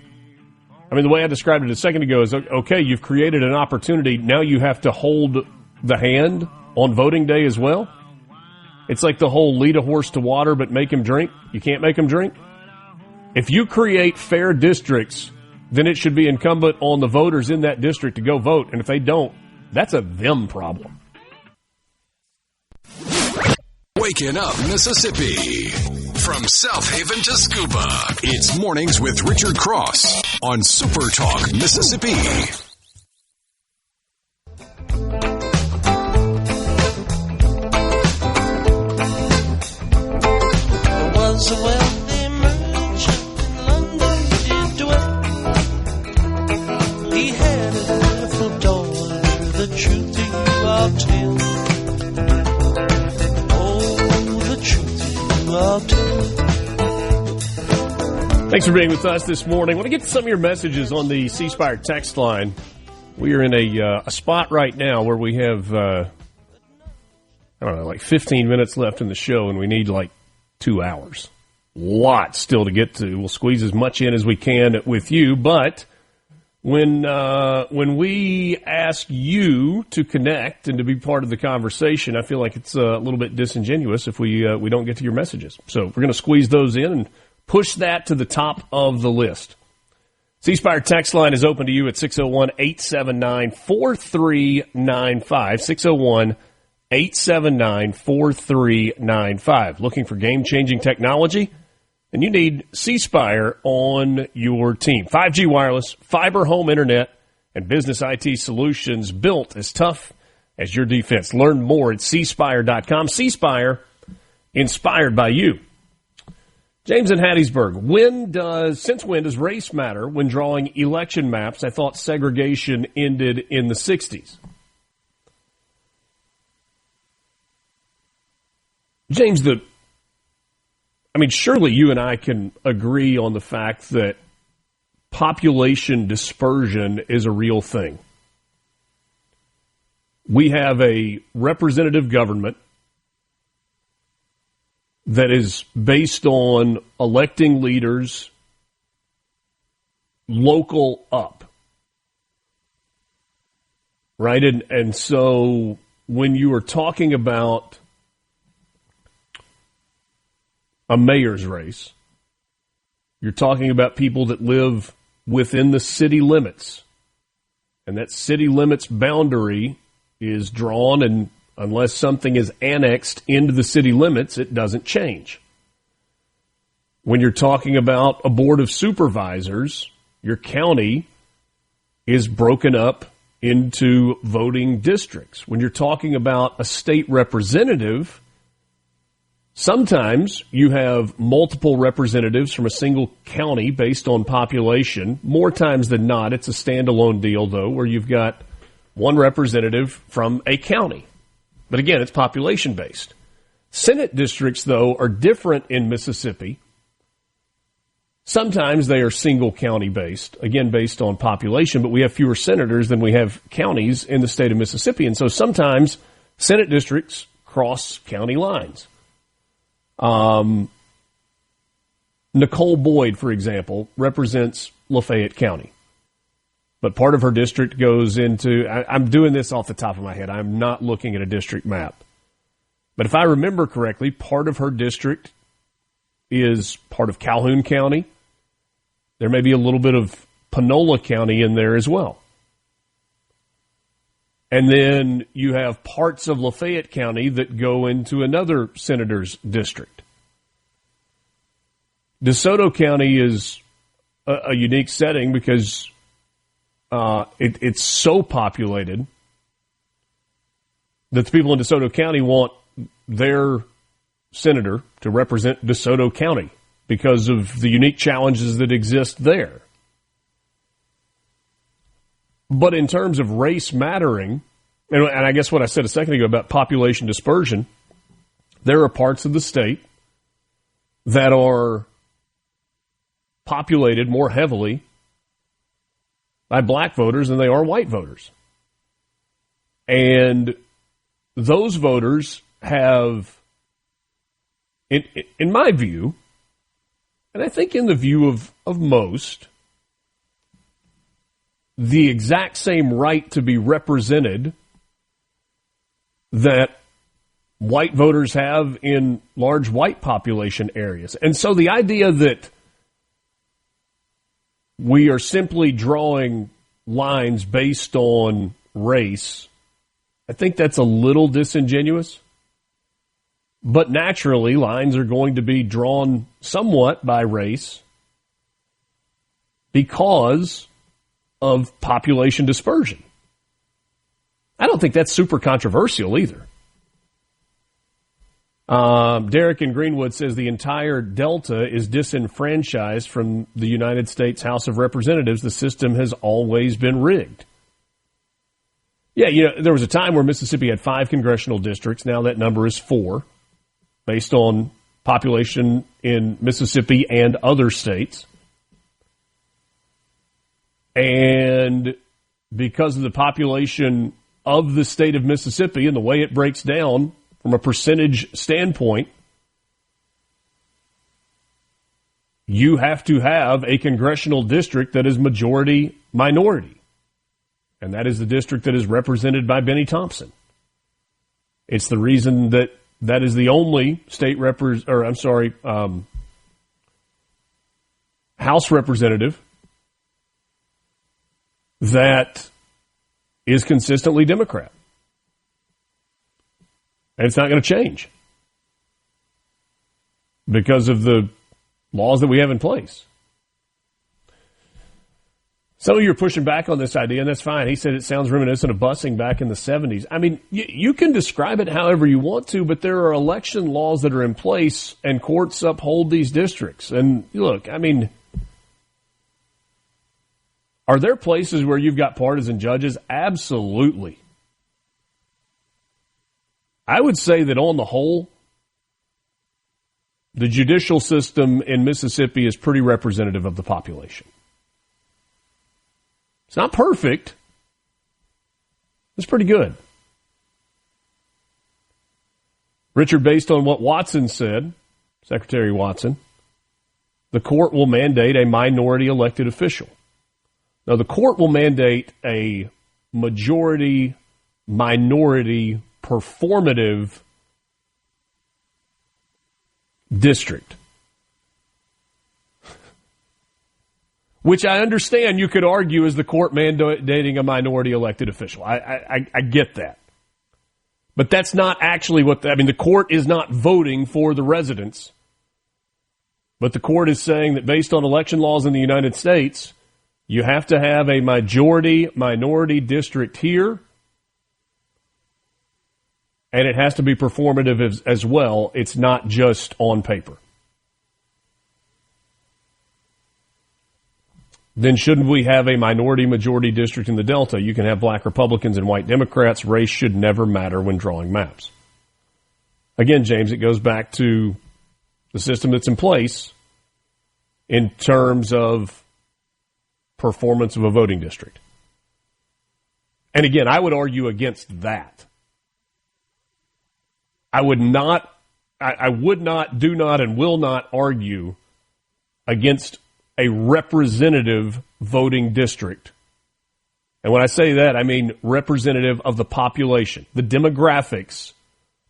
I mean, the way I described it a second ago is, okay, you've created an opportunity. Now you have to hold the hand on voting day as well. It's like the whole lead a horse to water but make him drink. You can't make him drink. If you create fair districts then it should be incumbent on the voters in that district to go vote. And if they don't, that's a them problem. Waking up Mississippi. From South Haven to Scuba, it's Mornings with Richard Cross on SuperTalk Mississippi. There was a wealthy merchant in London did dwell. He had a beautiful daughter, the truth to you I'll tell. Thanks for being with us this morning. I want to get to some of your messages on the C Spire text line. We are in a spot right now where we have, like 15 minutes left in the show, and we need like 2 hours. Lots still to get to. We'll squeeze as much in as we can with you, but when we ask you to connect and to be part of the conversation, I feel like it's a little bit disingenuous if we don't get to your messages. So we're going to squeeze those in and push that to the top of the list. C Spire text line is open to you at 601-879-4395. 601-879-4395. Looking for game-changing technology? And you need C Spire on your team. 5G wireless, fiber home internet, and business IT solutions built as tough as your defense. Learn more at cspire.com. C Spire, inspired by you. James in Hattiesburg, since when does race matter when drawing election maps? I thought segregation ended in the 60s. James, surely you and I can agree on the fact that population dispersion is a real thing. We have a representative government that is based on electing leaders local up. Right? And so when you are talking about a mayor's race, you're talking about people that live within the city limits. And that city limits boundary is drawn, and unless something is annexed into the city limits, it doesn't change. When you're talking about a board of supervisors, your county is broken up into voting districts. When you're talking about a state representative, sometimes you have multiple representatives from a single county based on population. More times than not, it's a standalone deal, though, where you've got one representative from a county. But again, it's population-based. Senate districts, though, are different in Mississippi. Sometimes they are single county-based, again, based on population, but we have fewer senators than we have counties in the state of Mississippi. And so sometimes Senate districts cross county lines. Nicole Boyd, for example, represents Lafayette County. But part of her district goes into, I'm doing this off the top of my head. I'm not looking at a district map. But if I remember correctly, part of her district is part of Calhoun County. There may be a little bit of Panola County in there as well. And then you have parts of Lafayette County that go into another senator's district. DeSoto County is a unique setting because it's so populated that the people in DeSoto County want their senator to represent DeSoto County because of the unique challenges that exist there. But in terms of race mattering, and I guess what I said a second ago about population dispersion, there are parts of the state that are populated more heavily by black voters than they are white voters. And those voters have, in my view, and I think in the view of most, the exact same right to be represented that white voters have in large white population areas. And so the idea that we are simply drawing lines based on race, I think that's a little disingenuous. But naturally, lines are going to be drawn somewhat by race because of population dispersion. I don't think that's super controversial either. Derek in Greenwood says the entire Delta is disenfranchised from the United States House of Representatives. The system has always been rigged. Yeah, there was a time where Mississippi had 5 congressional districts. Now that number is 4, based on population in Mississippi and other states. And because of the population of the state of Mississippi and the way it breaks down from a percentage standpoint, you have to have a congressional district that is majority minority. And that is the district that is represented by Benny Thompson. It's the reason that is the only House representative that is consistently Democrat. And it's not going to change because of the laws that we have in place. Some of you are pushing back on this idea, and that's fine. He said it sounds reminiscent of busing back in the 70s. I mean, you can describe it however you want to, but there are election laws that are in place, and courts uphold these districts. And look, I mean, are there places where you've got partisan judges? Absolutely. I would say that on the whole, the judicial system in Mississippi is pretty representative of the population. It's not perfect. It's pretty good. Richard, based on what Watson said, Secretary Watson, the court will mandate a minority elected official. Now, the court will mandate a majority minority performative district, which I understand you could argue is the court mandating a minority elected official. I get that. But that's not actually the court is not voting for the residents, but the court is saying that based on election laws in the United States, you have to have a majority minority district here, and it has to be performative as well. It's not just on paper. Then shouldn't we have a minority-majority district in the Delta? You can have black Republicans and white Democrats. Race should never matter when drawing maps. Again, James, it goes back to the system that's in place in terms of performance of a voting district. And again, I would argue against that. I would not, do not, and will not argue against a representative voting district. And when I say that, I mean representative of the population, the demographics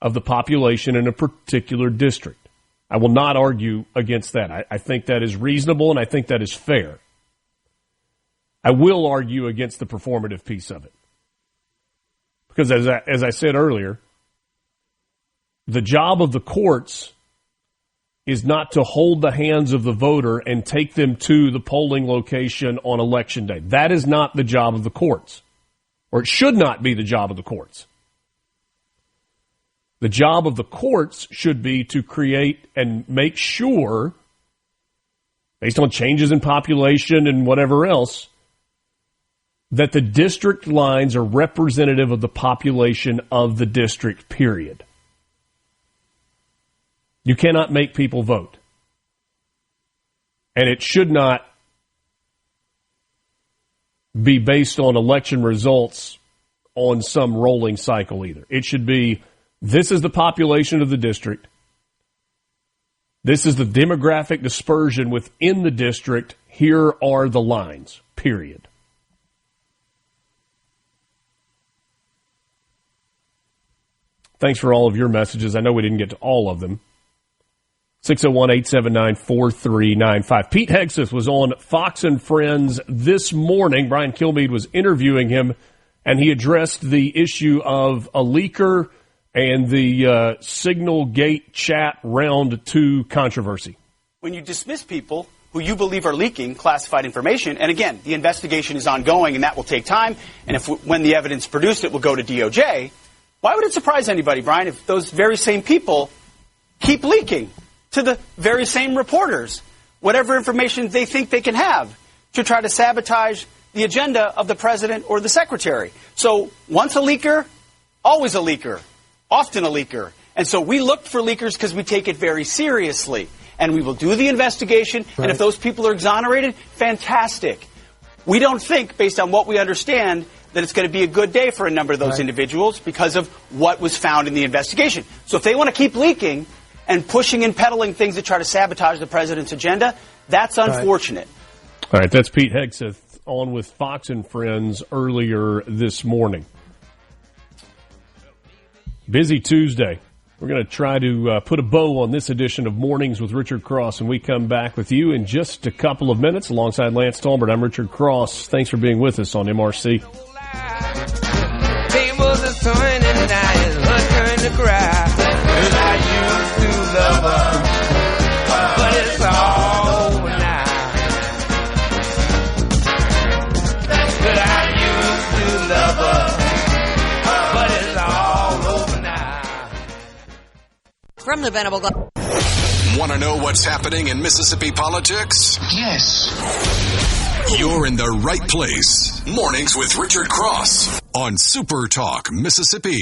of the population in a particular district. I will not argue against that. I think that is reasonable and I think that is fair. I will argue against the performative piece of it. Because as I said earlier, the job of the courts is not to hold the hands of the voter and take them to the polling location on election day. That is not the job of the courts, or it should not be the job of the courts. The job of the courts should be to create and make sure, based on changes in population and whatever else, that the district lines are representative of the population of the district, period. You cannot make people vote. And it should not be based on election results on some rolling cycle either. It should be, this is the population of the district. This is the demographic dispersion within the district. Here are the lines, period. Thanks for all of your messages. I know we didn't get to all of them. 601-879-4395. Pete Hegseth was on Fox and Friends this morning. Brian Kilmeade was interviewing him, and he addressed the issue of a leaker and the Signal Gate chat round 2 controversy. When you dismiss people who you believe are leaking classified information, and again, the investigation is ongoing and that will take time, and when the evidence produced, it will go to DOJ, why would it surprise anybody, Brian, if those very same people keep leaking to the very same reporters whatever information they think they can have to try to sabotage the agenda of the president or the secretary? So once a leaker, always a leaker, often a leaker. And so we looked for leakers because we take it very seriously. And we will do the investigation. Right. And if those people are exonerated, fantastic. We don't think, based on what we understand, that it's going to be a good day for a number of those individuals because of what was found in the investigation. So if they want to keep leaking and pushing and peddling things that try to sabotage the president's agenda, that's unfortunate. All right, that's Pete Hegseth on with Fox and Friends earlier this morning. Busy Tuesday. We're going to try to put a bow on this edition of Mornings with Richard Cross, and we come back with you in just a couple of minutes alongside Lance Talbert. I'm Richard Cross. Thanks for being with us on MRC. Tables are turning and I is her turn to cry. 'Cause I used to love her, but it's all over now. But I used to love her, but it's all over now. From the Venable Glove. Want to know what's happening in Mississippi politics? Yes. You're in the right place. Mornings with Richard Cross on SuperTalk, Mississippi.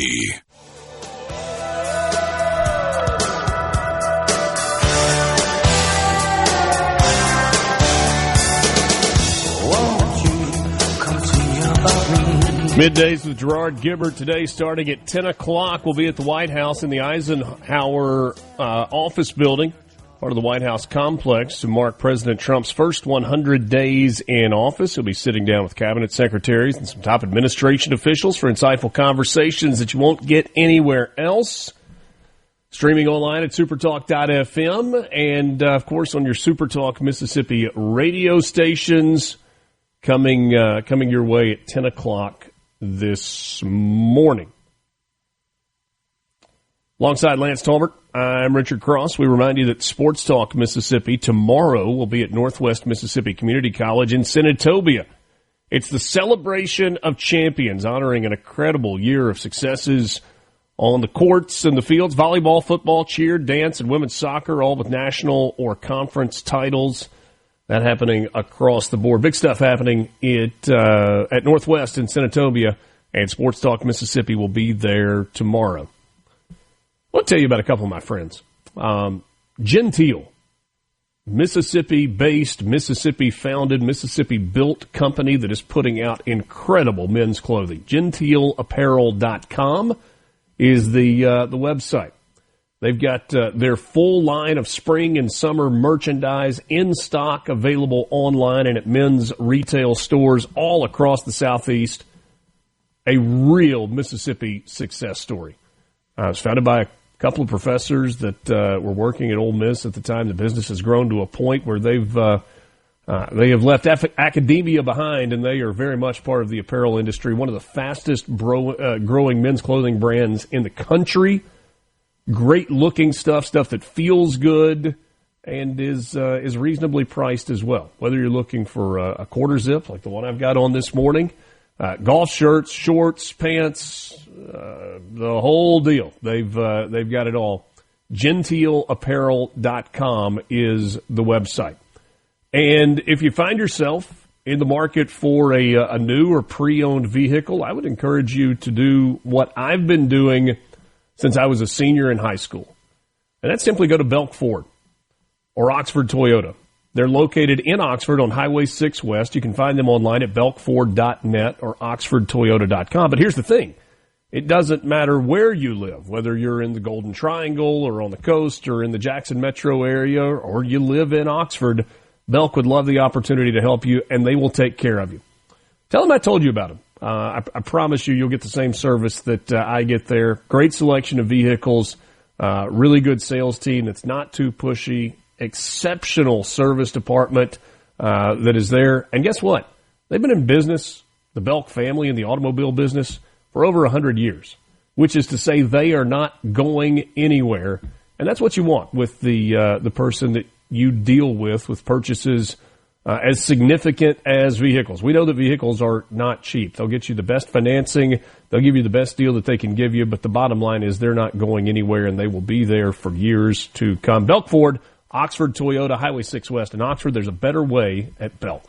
Middays with Gerard Gibbert today starting at 10 o'clock. We'll be at the White House in the Eisenhower office building, part of the White House complex, to mark President Trump's first 100 days in office. He'll be sitting down with cabinet secretaries and some top administration officials for insightful conversations that you won't get anywhere else. Streaming online at supertalk.fm and, of course, on your SuperTalk Mississippi radio stations coming your way at 10 o'clock this morning. Alongside Lance Talbert, I'm Richard Cross. We remind you that Sports Talk Mississippi tomorrow will be at Northwest Mississippi Community College in Senatobia. It's the celebration of champions, honoring an incredible year of successes on the courts and the fields, volleyball, football, cheer, dance, and women's soccer, all with national or conference titles. That happening across the board. Big stuff happening at Northwest in Senatobia, and Sports Talk Mississippi will be there tomorrow. I'll tell you about a couple of my friends. Genteel, Mississippi-based, Mississippi-founded, Mississippi-built company that is putting out incredible men's clothing. GentileApparel.com is the website. They've got their full line of spring and summer merchandise in stock, available online and at men's retail stores all across the Southeast. A real Mississippi success story. It was founded by a couple of professors that were working at Ole Miss at the time. The business has grown to a point where they have left academia behind, and they are very much part of the apparel industry. One of the fastest growing men's clothing brands in the country. Great looking stuff that feels good and is reasonably priced as well. Whether you're looking for a quarter zip like the one I've got on this morning, golf shirts, shorts, pants, the whole deal. They've got it all. GentileApparel.com is the website. And if you find yourself in the market for a new or pre-owned vehicle, I would encourage you to do what I've been doing since I was a senior in high school. And that's simply go to Belk Ford or Oxford Toyota. They're located in Oxford on Highway 6 West. You can find them online at belkford.net or oxfordtoyota.com. But here's the thing. It doesn't matter where you live, whether you're in the Golden Triangle or on the coast or in the Jackson metro area or you live in Oxford, Belk would love the opportunity to help you, and they will take care of you. Tell them I told you about them. I promise you'll get the same service that I get there. Great selection of vehicles, Really good sales team that's not too pushy. Exceptional service department that is there. And guess what? They've been in business, the Belk family in the automobile business, for over 100 years, which is to say they are not going anywhere. And that's what you want with the person that you deal with purchases as significant as vehicles. We know that vehicles are not cheap. They'll get you the best financing. They'll give you the best deal that they can give you. But the bottom line is they're not going anywhere, and they will be there for years to come. Belk Ford, Oxford Toyota, Highway 6 West in Oxford. There's a better way at Belk.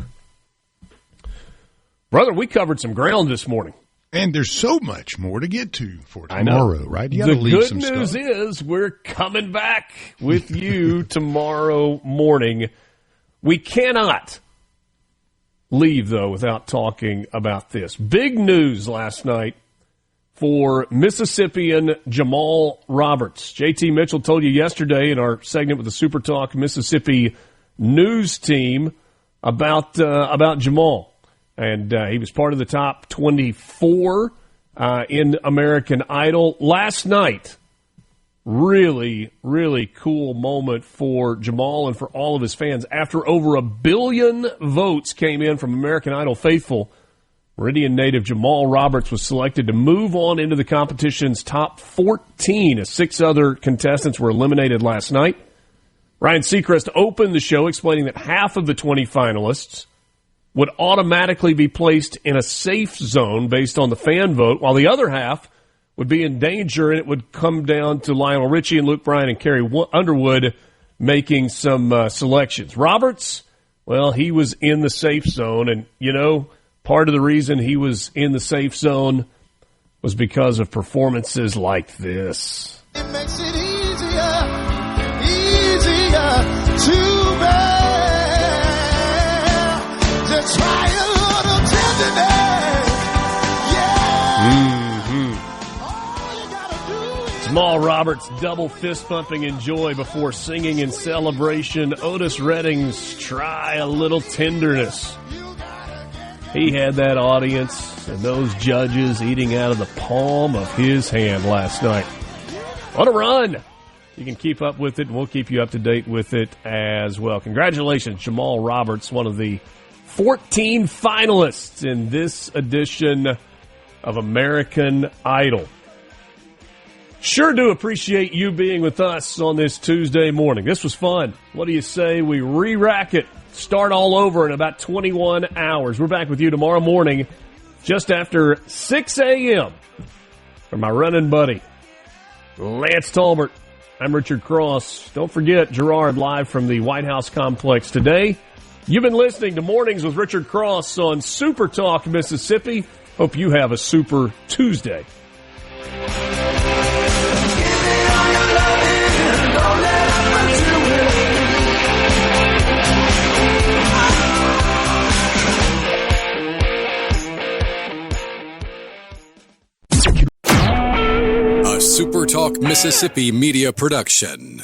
Brother, we covered some ground this morning. And there's so much more to get to for tomorrow, right? You got to leave some stuff. The good news is we're coming back with you tomorrow morning. We cannot leave, though, without talking about this. Big news last night for Mississippian Jamal Roberts. JT Mitchell told you yesterday in our segment with the SuperTalk Mississippi news team about Jamal. And he was part of the top 24 in American Idol. Last night, really, really cool moment for Jamal and for all of his fans. After over 1 billion votes came in from American Idol faithful, Meridian native Jamal Roberts was selected to move on into the competition's top 14 as 6 other contestants were eliminated last night. Ryan Seacrest opened the show explaining that half of the 20 finalists would automatically be placed in a safe zone based on the fan vote, while the other half would be in danger, and it would come down to Lionel Richie and Luke Bryan and Carrie Underwood making some selections. Roberts, well, he was in the safe zone, and, you know, part of the reason he was in the safe zone was because of performances like this. It makes it easier to bear. Just try a little tenderness, yeah. Jamal Roberts double fist pumping in joy before singing in celebration. Otis Redding's Try a Little Tenderness. He had that audience and those judges eating out of the palm of his hand last night. What a run! You can keep up with it, and we'll keep you up to date with it as well. Congratulations, Jamal Roberts, one of the 14 finalists in this edition of American Idol. Sure do appreciate you being with us on this Tuesday morning. This was fun. What do you say we re-rack it, start all over in about 21 hours. We're back with you tomorrow morning just after 6 a.m. for my running buddy, Lance Talbert. I'm Richard Cross. Don't forget, Gerard live from the White House complex today. You've been listening to Mornings with Richard Cross on SuperTalk Mississippi. Hope you have a super Tuesday. A SuperTalk Mississippi media production.